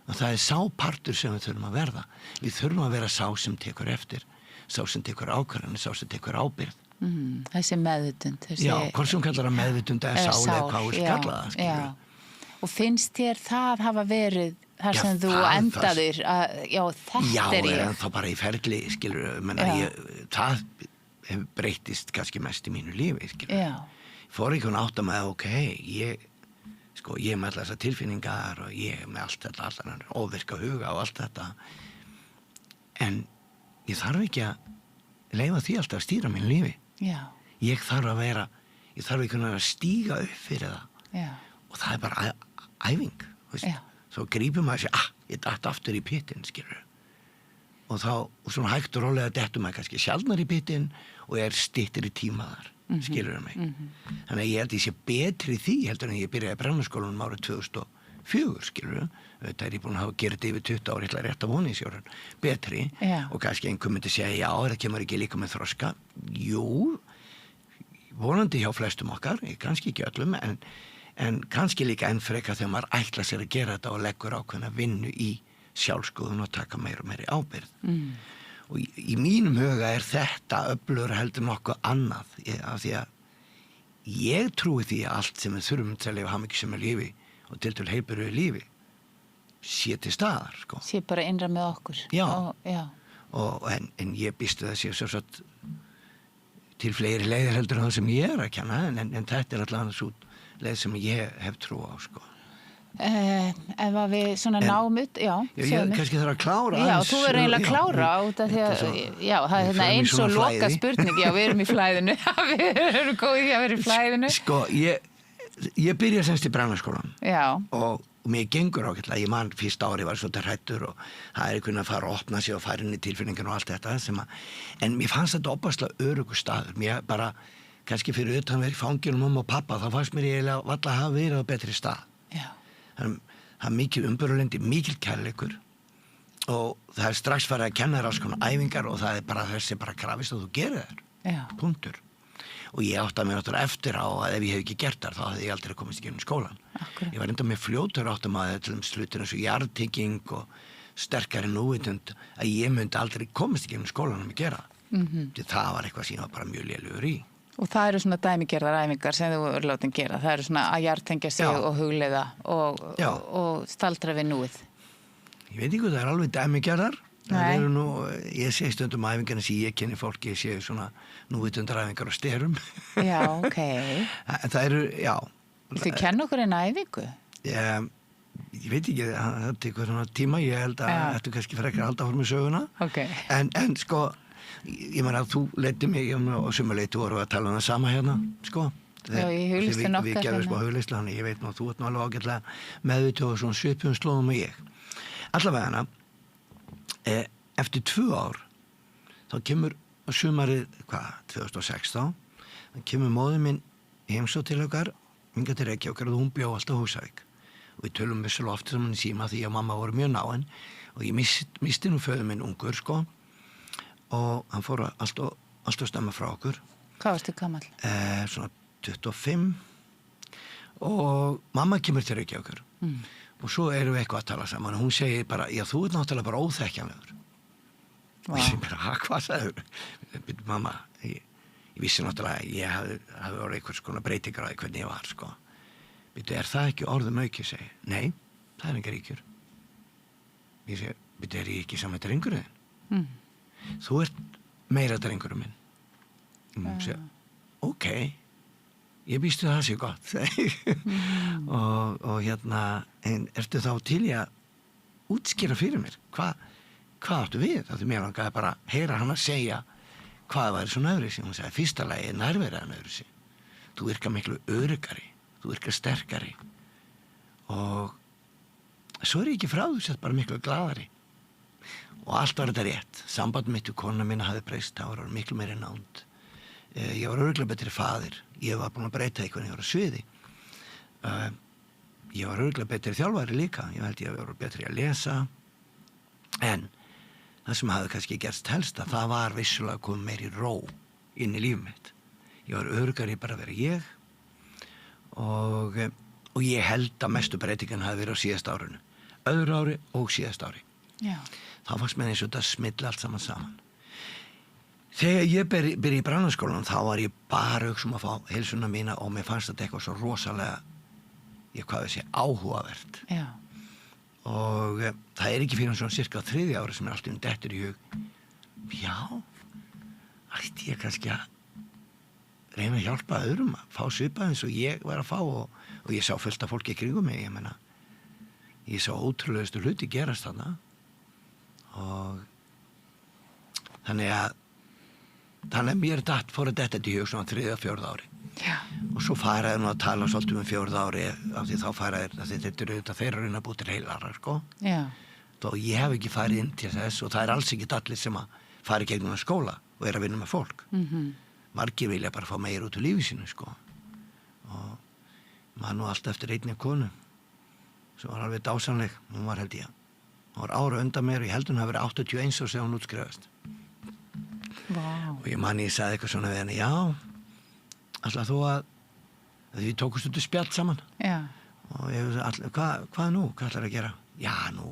Speaker 2: Og það er sápartur sem við þurfum að verða. Við þurfum að vera sá sem tekur eftir, sá sem tekur ákvarðanir, sá sem tekur ábyrgð.
Speaker 1: Þessi meðvitund.
Speaker 2: Já, hvort sem kallar það meðvitund eða sál eða hvað þú kallar það, skilur.
Speaker 1: Og finnst þér það hafa verið þar sem þú endaðir að, þetta er ég. Já,
Speaker 2: en þá bara í ferli, skilur, það breytist kannski mest í mínu lífi, skilur.
Speaker 1: Já.
Speaker 2: Fór ekki hún átta með, ég er með alltaf þessar tilfinningar og ég er með allt þetta, allan óvirka huga og allt þetta. En ég þarf ekki að leyfa því alltaf að stýra mínu lífi.
Speaker 1: Já.
Speaker 2: Ég þarf ekki að stíga upp fyrir það.
Speaker 1: Já.
Speaker 2: Og það er bara æfing, veist.
Speaker 1: Já.
Speaker 2: Svo grípum maður sér, ég datt aftur í pittin, skilur. Og svona hægt og rólega dettur maður kannski sjaldnar í pittin og styttir í tíma þar, skilur mig. Þannig að ég held ég sé betri í því heldur en ég byrjaði í Brennaskólanum árið 2004, skilur. Þetta er ég búin að hafa gerð yfir 20 ári, ætla rétt að vona í sjórun, betri.
Speaker 1: Já.
Speaker 2: Og kannski einhver myndi segja, það kemur ekki líka með þroska. Jú, vonandi hjá flestum okkar, kannski ekki öllum, en kannski líka enn freka þegar maður ætla sér að gera þetta og leggur ákveðna vinnu í sjálfskoðun og taka meira og meiri ábyrgð. Og í mínum huga er þetta öflugur heldur nokkuð annað, af því að ég trúi því að allt sem við þurfum til að lifa hamingjusömu lífi og til heilbrigðu lífi sé til staðar, sko.
Speaker 1: Sé bara innra með okkur.
Speaker 2: Já.
Speaker 1: Já.
Speaker 2: En ég býstu það sé svo satt til fleiri leiðir heldur en það sem ég er að kenna, en þetta er allavega svo leið sem ég hef trú á, sko.
Speaker 1: Ef að við svona náum ut,
Speaker 2: ég kannski þarf að klára
Speaker 1: já, þú verður eiginlega að klára út af því að, það er eins og loka spurning, við erum í flæðinu við erum góðið í að vera í flæðinu.
Speaker 2: Sko, ég byrja semst í Brennaskólanum.
Speaker 1: Já.
Speaker 2: Og mér gengur ágætlega, ég man fyrsta ári var svolítið hræddur og það er einhvern að fara að opna sig og fara inn í tilfinningar og allt þetta en mér fannst þetta opaslega öruggur staður. Mér bara, kannski fyrir utan verið í fanginum mamma og pappa, þá fannst mér eiginlega valla að hafa verið á betri stað.
Speaker 1: Já.
Speaker 2: Það er mikil umburðarlyndi, mikil kærleikur og það er strax farið að kenna þér alls konar æfingar og það er bara þessi bara krafist að þú gerir þér.
Speaker 1: Já.
Speaker 2: Punktur. Og ég átti að mér náttúrulega eftir á að ef ég hef ekki gert þar þá hefði ég aldrei komist í gegnum skólan.
Speaker 1: Akkurat.
Speaker 2: Ég var enda með fljótur áttum að til slutin eins og jarðtenging og sterkari núvitund að ég myndi aldrei komist í gegnum skólan að gera. Því það var eitthvað sem ég var bara mjög lélegur í.
Speaker 1: Og það eru svona dæmigerðar æfingar sem þú eru látin gera. Það eru svona að jarðtengja sig og hugleiða og staldra við núið.
Speaker 2: Ég veit ekki hvað það er alveg dæmigerðar. Það eru nú, ég sé stundum æfingarna sem ég kenni fólki, ég sé svona núvitundaræfingar á styrum.
Speaker 1: Já, ok.
Speaker 2: Það eru, já.
Speaker 1: Viltu kenna okkur eina æfingu?
Speaker 2: Ég veit ekki, það tekur svona tíma, ég held að þetta kannski frekar að halda fyrir mig söguna.
Speaker 1: Ok.
Speaker 2: En sko, ég meina að þú leiddi mig og sumuleiti voru að tala um það sama hérna, sko.
Speaker 1: Já, í huglistin okkar.
Speaker 2: Við gerðum smá huglistin, þannig ég veit nú að þú ert nú alveg ágætlega meðvituð og svona svipum slóðum og ég. Allavega hana, eftir 2 ár, þá kemur sumarið, 2016, þá kemur móðir minn heimsótt til okkar, hingað til Reykjavíkur og hún bjó alltaf á Húsavík. Og við tölum vissulega oft saman í síma því að mamma voru mjög náin og ég misti nú föður minn ungur, sko. Og hann fór alltaf stemma frá okkur.
Speaker 1: Hvað varstu gamall?
Speaker 2: Svona 25 og mamma kemur til Reykjavíkur og svo erum við eitthvað að tala saman og hún segir bara, já þú ert náttúrulega bara óþekkjanlegur. Og ég segir bara, hvað sagður? Mamma, ég vissi náttúrulega að ég hafi orðið einhvers konar breytingar á því hvernig ég var, sko. Er það ekki orðum auki, segi? Nei, það er ekki ríkjur. Ég segi, er ég ekki saman drengurinn þinn? Þú ert meira drengurinn minn. Hún segi, ok, ég býstu það sé gott. og hérna, en ertu þá til í að útskýra fyrir mér? Hvað áttu við? Það er mér langaði bara að heyra hann að segja hvað væri svona öðruvísi. Hún segi, fyrsta lagi er nærveraðan öðruvísi. Þú virkar miklu öruggari, þú virkar sterkari og svo er ég ekki frá þú sett bara miklu glaðari. Og allt var þetta rétt. Samband mitt við konuna mína hafði breyst, það var miklu meiri nánd. Ég var örugglega betri faðir. Ég var búin að breyta því hvernig ég var á sviði. Ég var örugglega betri þjálfari líka. Ég held ég var betri að lesa. En það sem hafði kannski gerst helst það var vissulega komið meiri ró inn í líf mitt. Ég var öruggari bara að vera ég og ég held að mestu breytingan hafi verið á síðasta árinu. Öðru ári og síðasta ári.
Speaker 1: Já.
Speaker 2: Þá fannst mér eins og þetta smilla allt saman. Þegar ég byrja í Brannaskólanum þá var ég bara að hugsa að fá heilsuna mína og mér fannst þetta eitthvað svo rosalega, áhugavert.
Speaker 1: Já.
Speaker 2: Og það ekki fyrir svona cirka 3. ári sem allt dettur í hug. Já, ætti ég kannski að reyna að hjálpa öðrum að fá svipað eins og ég var að fá og ég sá fullt af fólki kringum mig, ég sá ótrúlegustu hluti gerast þarna og þannig mér fór að detta í hug svona 3. og 4. ári.
Speaker 1: Já.
Speaker 2: Og svo faraði nú að tala svolítið 4. ári af því þá faraði þetta auðvitað þeirra reyna búið til heilarar, sko.
Speaker 1: Já.
Speaker 2: Þó ég hef ekki farið inn til þess og það alls ekki allir sem að fara í gegnum skóla og að vinna með fólk. Margir vilja bara fá meira út úr lífi sínu, sko. Og maður nú alltaf eftir einni konu sem var alveg dásamleg, hún var held ég. Hún var ára undan mér og ég held hún hafi verið 81 og þegar hún útskrifast.
Speaker 1: Vá.
Speaker 2: Og ég sagði eitthvað svona við henni, já, alltaf þú að við tókum stundum spjall saman.
Speaker 1: Já.
Speaker 2: Og ég sagði, hvað nú, hvað ætlar að gera? Já, nú,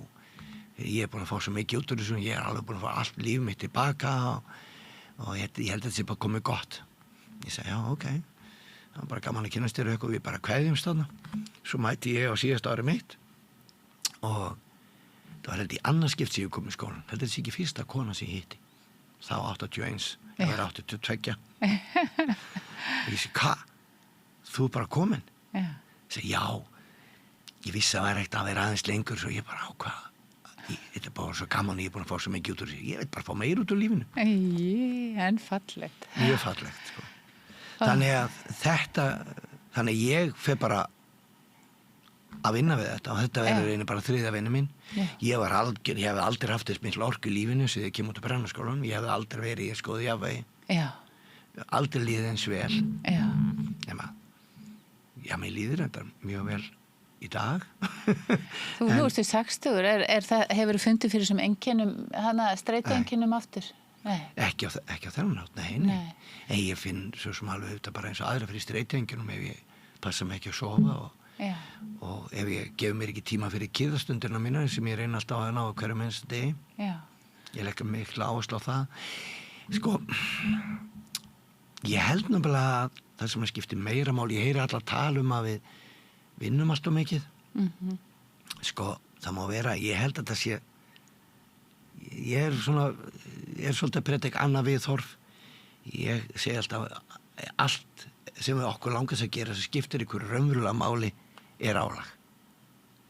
Speaker 2: ég búin að fá svo mikið út úr þessu, ég alveg búin að fá allt líf mitt tilbaka og ég held að þetta sé bara komið gott. Ég sagði, já, ok, það var bara gaman að kynnast þér og við bara kveðjumst þarna. Svo mætti ég á síðasta ári mitt og það var held í annað skipt sem ég kom í skólan. Þetta sé ekki fyrsta kona sem ég hitti. Þá 81, ég var 82. Og ég segi, hvað? Þú bara komin?
Speaker 1: Já.
Speaker 2: Ég segi, já, ég vissi að það var ekkert að vera aðeins lengur, svo ég bara, hvað? Þetta bara svo gaman, ég búin að fá svo mikið út úr þessu. Ég veit bara fá meir út úr lífinu.
Speaker 1: En fallegt.
Speaker 2: Mjög fallegt, sko. Þannig ég fer bara að vinna við þetta og þetta verður bara 3. vinnu mín. Ég hef aldrei haft þess mikil orku í lífinu sem ég kem út af Brannaskólanum. Ég hef aldrei verið í skoðu jafnvægi.
Speaker 1: Já.
Speaker 2: Aldrei líðið eins vel.
Speaker 1: Já.
Speaker 2: Já, mér líður þetta mjög vel í dag.
Speaker 1: Þú ert í 60, hefur þú fundið fyrir sem einkennum, streitueinkennum aftur? Nei. Ekki
Speaker 2: á þennan hátt, nei. Ég finn svo sem alveg þetta bara eins og aðra fyrir streitueinkennum ef ég passa mig ekki að sofa og ef ég gef mér ekki tíma fyrir kyrðastundirna mína sem ég reyna alltaf að ná á hverjum einsta degi.
Speaker 1: Já.
Speaker 2: Ég legg mikla áherslu á það. Sko, ég held nefnilega að það sem skiptir meira mál, ég heyri alltaf tala að við vinnum alltaf mikið. Sko, það má vera, ég held að það sé, ég er svolítið að predika annað viðhorf. Ég segi alltaf allt sem við okkur langast að gera sem skiptir ykkur raunverulega máli álag.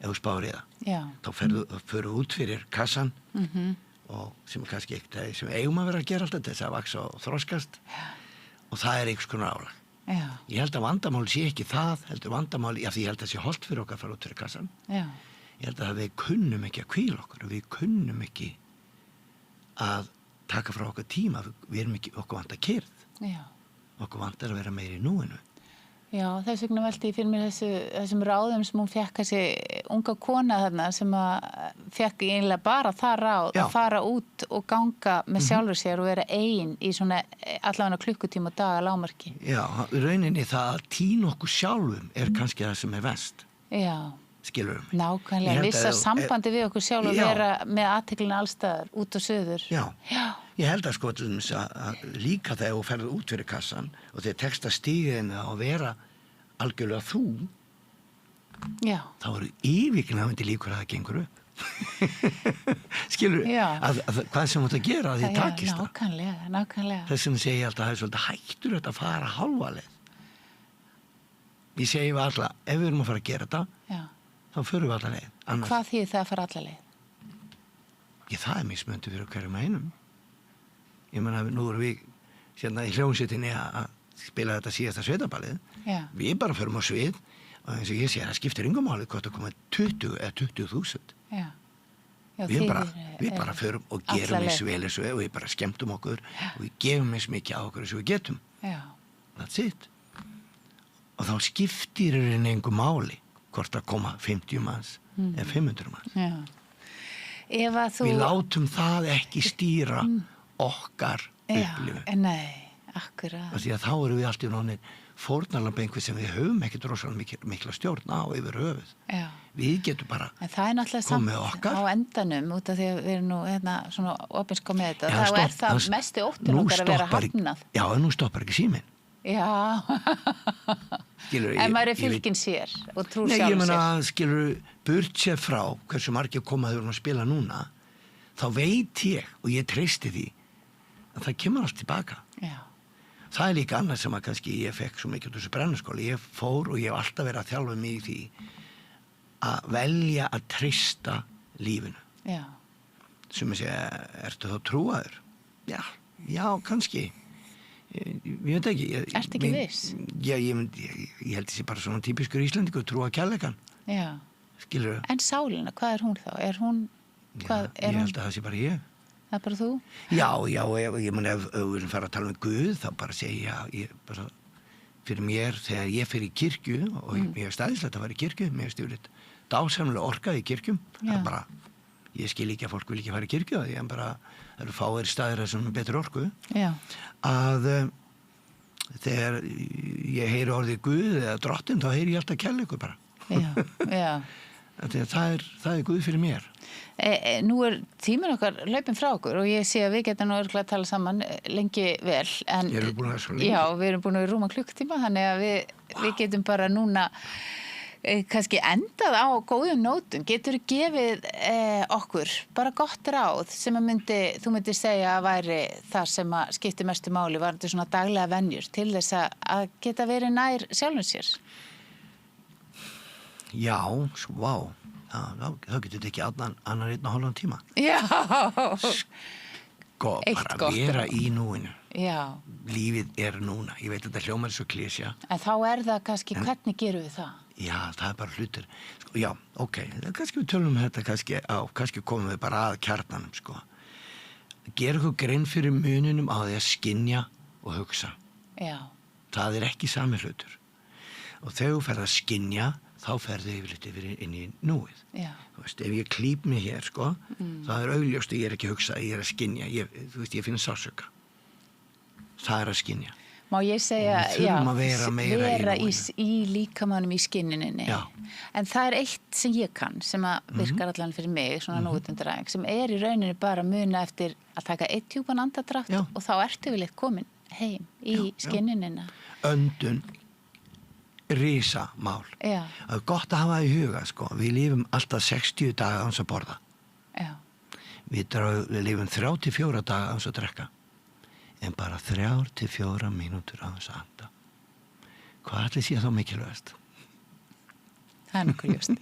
Speaker 2: Ef þú spáir í það.
Speaker 1: Já.
Speaker 2: Þá förum út fyrir kassan og sem kannski ekkert sem eigum að vera að gera alltaf þess að vaksa og þroskast og það einhvers konar álag.
Speaker 1: Já.
Speaker 2: Ég held að vandamáli sé ekki það, heldur vandamáli, því ég held að það sé hollt fyrir okkar að fara út fyrir kassan.
Speaker 1: Já.
Speaker 2: Ég held að við kunnum ekki að hvíla okkur, við kunnum ekki að taka frá okkar tíma, við erum ekki, okkur vantar kyrrð.
Speaker 1: Já.
Speaker 2: Okkur vantar að vera meiri í núinu.
Speaker 1: Já, þess vegna velti ég fyrir mér þessum ráðum sem hún fekk þessi unga kona þarna sem fekk eiginlega bara það ráð að fara út og ganga með sjálfur sér og vera ein í svona allavega klukkutíma og daga lágmarki. Já,
Speaker 2: rauninni það að týna okkur sjálfum kannski það sem verst.
Speaker 1: Já.
Speaker 2: Skilur mig.
Speaker 1: Nákvæmlega, vissa sambandi við okkur sjálf og vera með athyglinni allstaðar, út og suður.
Speaker 2: Já. Ég held að sko að líka þegar þú ferður út fyrir kassan og þegar tekst að stíga inn og vera algjörlega þú, þá eru yfirgnæfandi líkur að það gengur upp. Skilur, að hvað sem þú ert að gera að því takist það.
Speaker 1: Nákvæmlega.
Speaker 2: Þess vegna segi ég alltaf að það svolítið hættur þetta að fara hálfa leið. Ég segi við alla, ef við erum að fara að gera þetta, þá förum við alla leið.
Speaker 1: Hvað þýðir það að fara alla leið?
Speaker 2: Það mismunandi fyrir hverjum einum. Ég meina, nú erum við hérna í hljómsveitinni að spila þetta síðasta sveitaballið. Við bara förum á svið og eins og ég segi, það skiptir engu máli hvort það koma 20 eða 20.000. Við bara förum og gerum eins vel eins og við bara skemmtum okkur og við gefum eins mikið á okkur eins og við getum. That's it. Og þá skiptir engu máli hvort það koma 50 manns eða 500 manns. Við látum það ekki stýra okkar upplifun.
Speaker 1: Nei, akkurat.
Speaker 2: Því að þá erum við alltaf nánir fórnarlamb einhver sem við höfum ekki rosalega mikla stjórn á yfir höfuð.
Speaker 1: Já.
Speaker 2: Við getum bara
Speaker 1: en það er náttúrulega samt á endanum út af því að við erum nú svona opinskó með þetta.
Speaker 2: Já,
Speaker 1: þá er það mestu óttinn okkar að vera hafnað.
Speaker 2: Já, en nú stoppar ekki síminn.
Speaker 1: Já.
Speaker 2: Skilur,
Speaker 1: en maður er fylginn sér og trúr sjálf sér.
Speaker 2: Nei, ég meina, skilur, burt sér frá hversu margir komaður að spila núna, þá veit ég og ég treysti því að það kemur allt tilbaka.
Speaker 1: Já.
Speaker 2: Það er líka annað sem að kannski ég fekk svo mikið út þessu brennuskóli. Ég fór og ég hef alltaf verið að þjálfa mig í því að velja að treysta lífinu.
Speaker 1: Já.
Speaker 2: Sem að segja, ertu þá trúaður? Já, kannski. Ég veit ekki.
Speaker 1: Ertu ekki viss?
Speaker 2: Já, ég held þessi bara svona típiskur Íslendingur, trúa kærleikann.
Speaker 1: Já.
Speaker 2: Skilurðu?
Speaker 1: En sálina, hvað er hún þá? Er hún, hvað
Speaker 2: ég held að það sé bara ég.
Speaker 1: Það er bara þú?
Speaker 2: Já, ég meni ef við erum fara að tala um Guð, þá bara segja ég bara, fyrir mér, þegar ég fer í kirkju, og ég hef stæðislegt að fara í kirkju, mér hef stjórnit dásamlega orkað í kirkjum, það er bara, ég skil ekki að fólk vil ekki fara í kirkju, því en bara, það eru fáir staðir sem er betur orku, að þegar ég heyri orðið Guð eða drottin, þá heyri ég alltaf kærleikur bara. Já. Það er Guð fyrir mér.
Speaker 1: Nú er tíminn okkar hlaupinn frá okkur og ég sé að við getum nú örugglega að tala saman lengi vel.
Speaker 2: Ég erum búin að það svo lengi.
Speaker 1: Já, við erum búin að rúma klukktíma, þannig að við getum bara núna kannski endað á góðum nótum. Getur þú gefið okkur bara gott ráð sem að þú myndir segja að væri það sem að skipti mestu máli, var þetta svona daglega venjur til þess að geta verið nær sjálfum sér?
Speaker 2: Já, vá. Þá getur þetta ekki annar 1,5 tíma.
Speaker 1: Já.
Speaker 2: Bara vera í núinu.
Speaker 1: Já.
Speaker 2: Lífið er núna. Ég veit að þetta hljómar svo klísja.
Speaker 1: En þá er það kannski, hvernig gerum við það?
Speaker 2: Já, það er bara hlutir. Já, ok. Kannski við tölum þetta kannski komum við bara að kjarnanum, sko. Gera ykkur grein fyrir muninum á því að skynja og hugsa.
Speaker 1: Já.
Speaker 2: Það er ekki sami hlutur. Og þegar þú ferð að skynja, þá ferðu yfirleitt yfir inn í núið.
Speaker 1: Já.
Speaker 2: Þú veist, ef ég klíp mig hér, sko, þá er augljóst að ég er ekki að hugsa, ég er að skynja. Þú veist, ég finn sársauka. Það er að skynja.
Speaker 1: Má ég segja,
Speaker 2: vera
Speaker 1: í líkamanum í skinnininni.
Speaker 2: Já.
Speaker 1: En það er eitt sem ég kann, sem að virkar allan fyrir mig, svona núvitundaræðing, sem er í rauninni bara muna eftir að taka 1 djúpan andardrátt og þá ertu yfirleitt komin heim í skinninina.
Speaker 2: Öndun. Risamál.
Speaker 1: Já.
Speaker 2: Það er gott að hafa í huga, sko. Við lifum alltaf 60 daga án að borða.
Speaker 1: Já.
Speaker 2: Við lifum 34 daga án að drekka. En bara 3-4 mínútur án að anda. Hvað ætli sé þá mikilvægast?
Speaker 1: Það er nokkuð just.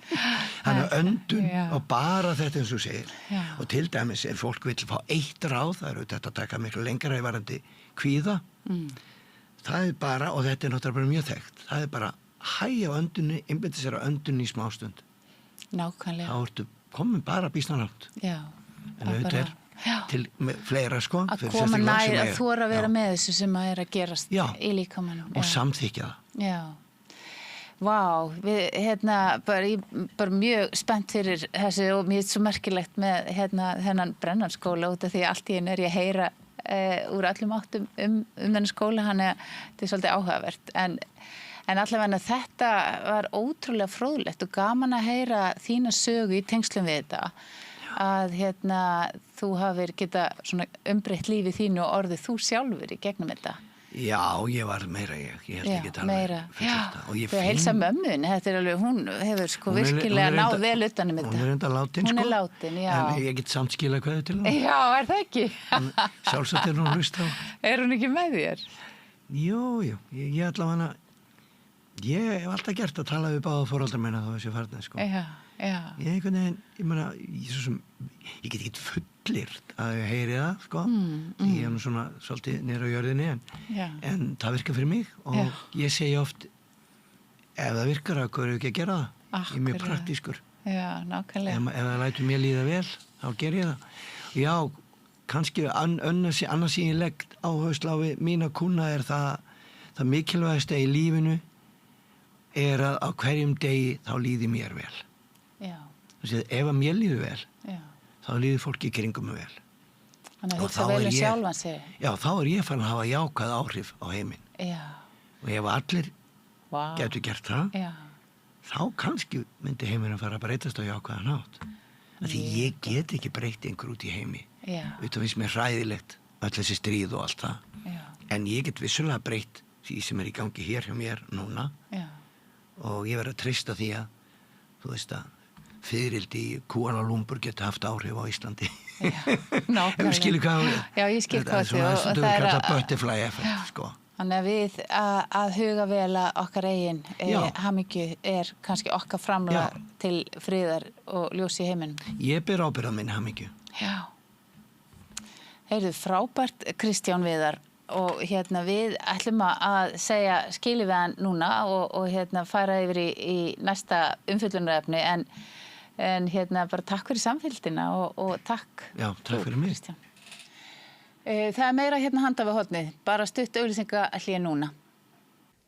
Speaker 2: Þannig að öndun og bara þetta eins og segir.
Speaker 1: Já.
Speaker 2: Og til dæmis fólk vill fá 1 ráð, það eru þetta að taka miklu lengra í varandi kvíða. Það er bara, og þetta er náttúrulega bara mjög þekkt, það er bara hægja á öndunni, einbeita sér á öndunni í smástund.
Speaker 1: Nákvæmlega.
Speaker 2: Þá ertu komin bara býsna langt.
Speaker 1: Já.
Speaker 2: En auðvitað er til fleira, sko.
Speaker 1: Að koma nær, að þora að vera með þessu sem að er að gerast í líkamanum.
Speaker 2: Og samþykja það.
Speaker 1: Já. Vá, við bara mjög spennt fyrir þessu og mér er svo merkilegt með þennan brennanskóla út af því allt í einu er ég að heyra úr öllum áttum þennan skóla, hann þetta er svolítið áhugavert en allavega þetta var ótrúlega fróðlegt og gaman að heyra þína sögu í tengslum við þetta að þú hafir geta svona umbreytt lífið þínu og orðið þú sjálfur í gegnum þetta.
Speaker 2: Já, ég var meira ég held ekki að
Speaker 1: meira. Þú heilsa mömmun, þetta er alveg, hún hefur sko virkilega náð vel utan um þetta.
Speaker 2: Hún er enda látin, sko.
Speaker 1: Hún er látin, já.
Speaker 2: En ég get samt skilað kveðju til hún.
Speaker 1: Já, er það ekki?
Speaker 2: Sjálfsagt hún hlust á.
Speaker 1: Er hún ekki með þér?
Speaker 2: Jú, ég allavega ég hef alltaf gert að tala við báða foreldra mína þá þessi farnið, sko.
Speaker 1: Já.
Speaker 2: Ég meina, ég get ekki fullyrt að ég heyri það, sko. Ég er nú svona svolítið niður á jörðinni en það virkar fyrir mig og ég segi oft ef það virkar að hverju ekki að gera það. Ég er mjög praktískur.
Speaker 1: Já, nákvæmlega.
Speaker 2: Ef það lætur mér líða vel, þá ger ég það. Já, kannski annars sem ég legg áherslu á við mína kúnna er það mikilvægasta í lífinu er að á hverjum degi þá líði mér vel.
Speaker 1: Já.
Speaker 2: Ef að mér líður vel, þá líður fólki í kringum mig vel.
Speaker 1: Þannig að hugsa vel sjálfan sig.
Speaker 2: Já, þá er ég farin að hafa jákvæð áhrif á heiminn.
Speaker 1: Já.
Speaker 2: Og ef allir getur gert það, þá kannski myndi heimurinn fara að breytast á jákvæðan hátt. Því ég get ekki breytt einhver út í heimi. Þetta finnst mér hræðilegt, öll þessi stríð og allt það. En ég get vissulega breytt því sem í gangi hér hjá mér núna. Og ég verð að treysta því að, þú veist að, fiðrildi í Kuala Lumpur geti haft áhrif á Íslandi.
Speaker 1: Nákvæmlega.
Speaker 2: Skilur hvað?
Speaker 1: Já, ég skil hvað
Speaker 2: þið. Það er kallað butterfly effect, sko.
Speaker 1: Þannig að við að huga vel að okkar eigin hamingju kannski okkar framlag til friðar og ljós í heiminum.
Speaker 2: Ég ber ábyrgð á minni hamingju.
Speaker 1: Já. Heyrðu, frábært Kristján Viðar. Og við ætlum að segja skilið við hann núna og fara yfir í næsta umfjöllunarefni en bara takk fyrir samfylgdina og takk.
Speaker 2: Já, takk fyrir mig.
Speaker 1: Kristján. Það er meira handa við hornið, bara stutt auglýsingahlé núna.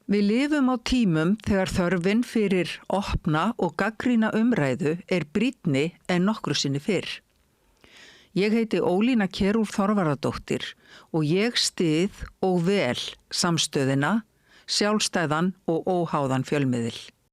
Speaker 3: Við lifum á tímum þegar þörfin fyrir opna og gagnrýna umræðu brýnni en nokkru sinni fyrr. Ég heiti Ólína Kjerúl Þorvarðardóttir og ég styð og vel samstöðina, sjálfstæðan og óháðan fjölmiðil.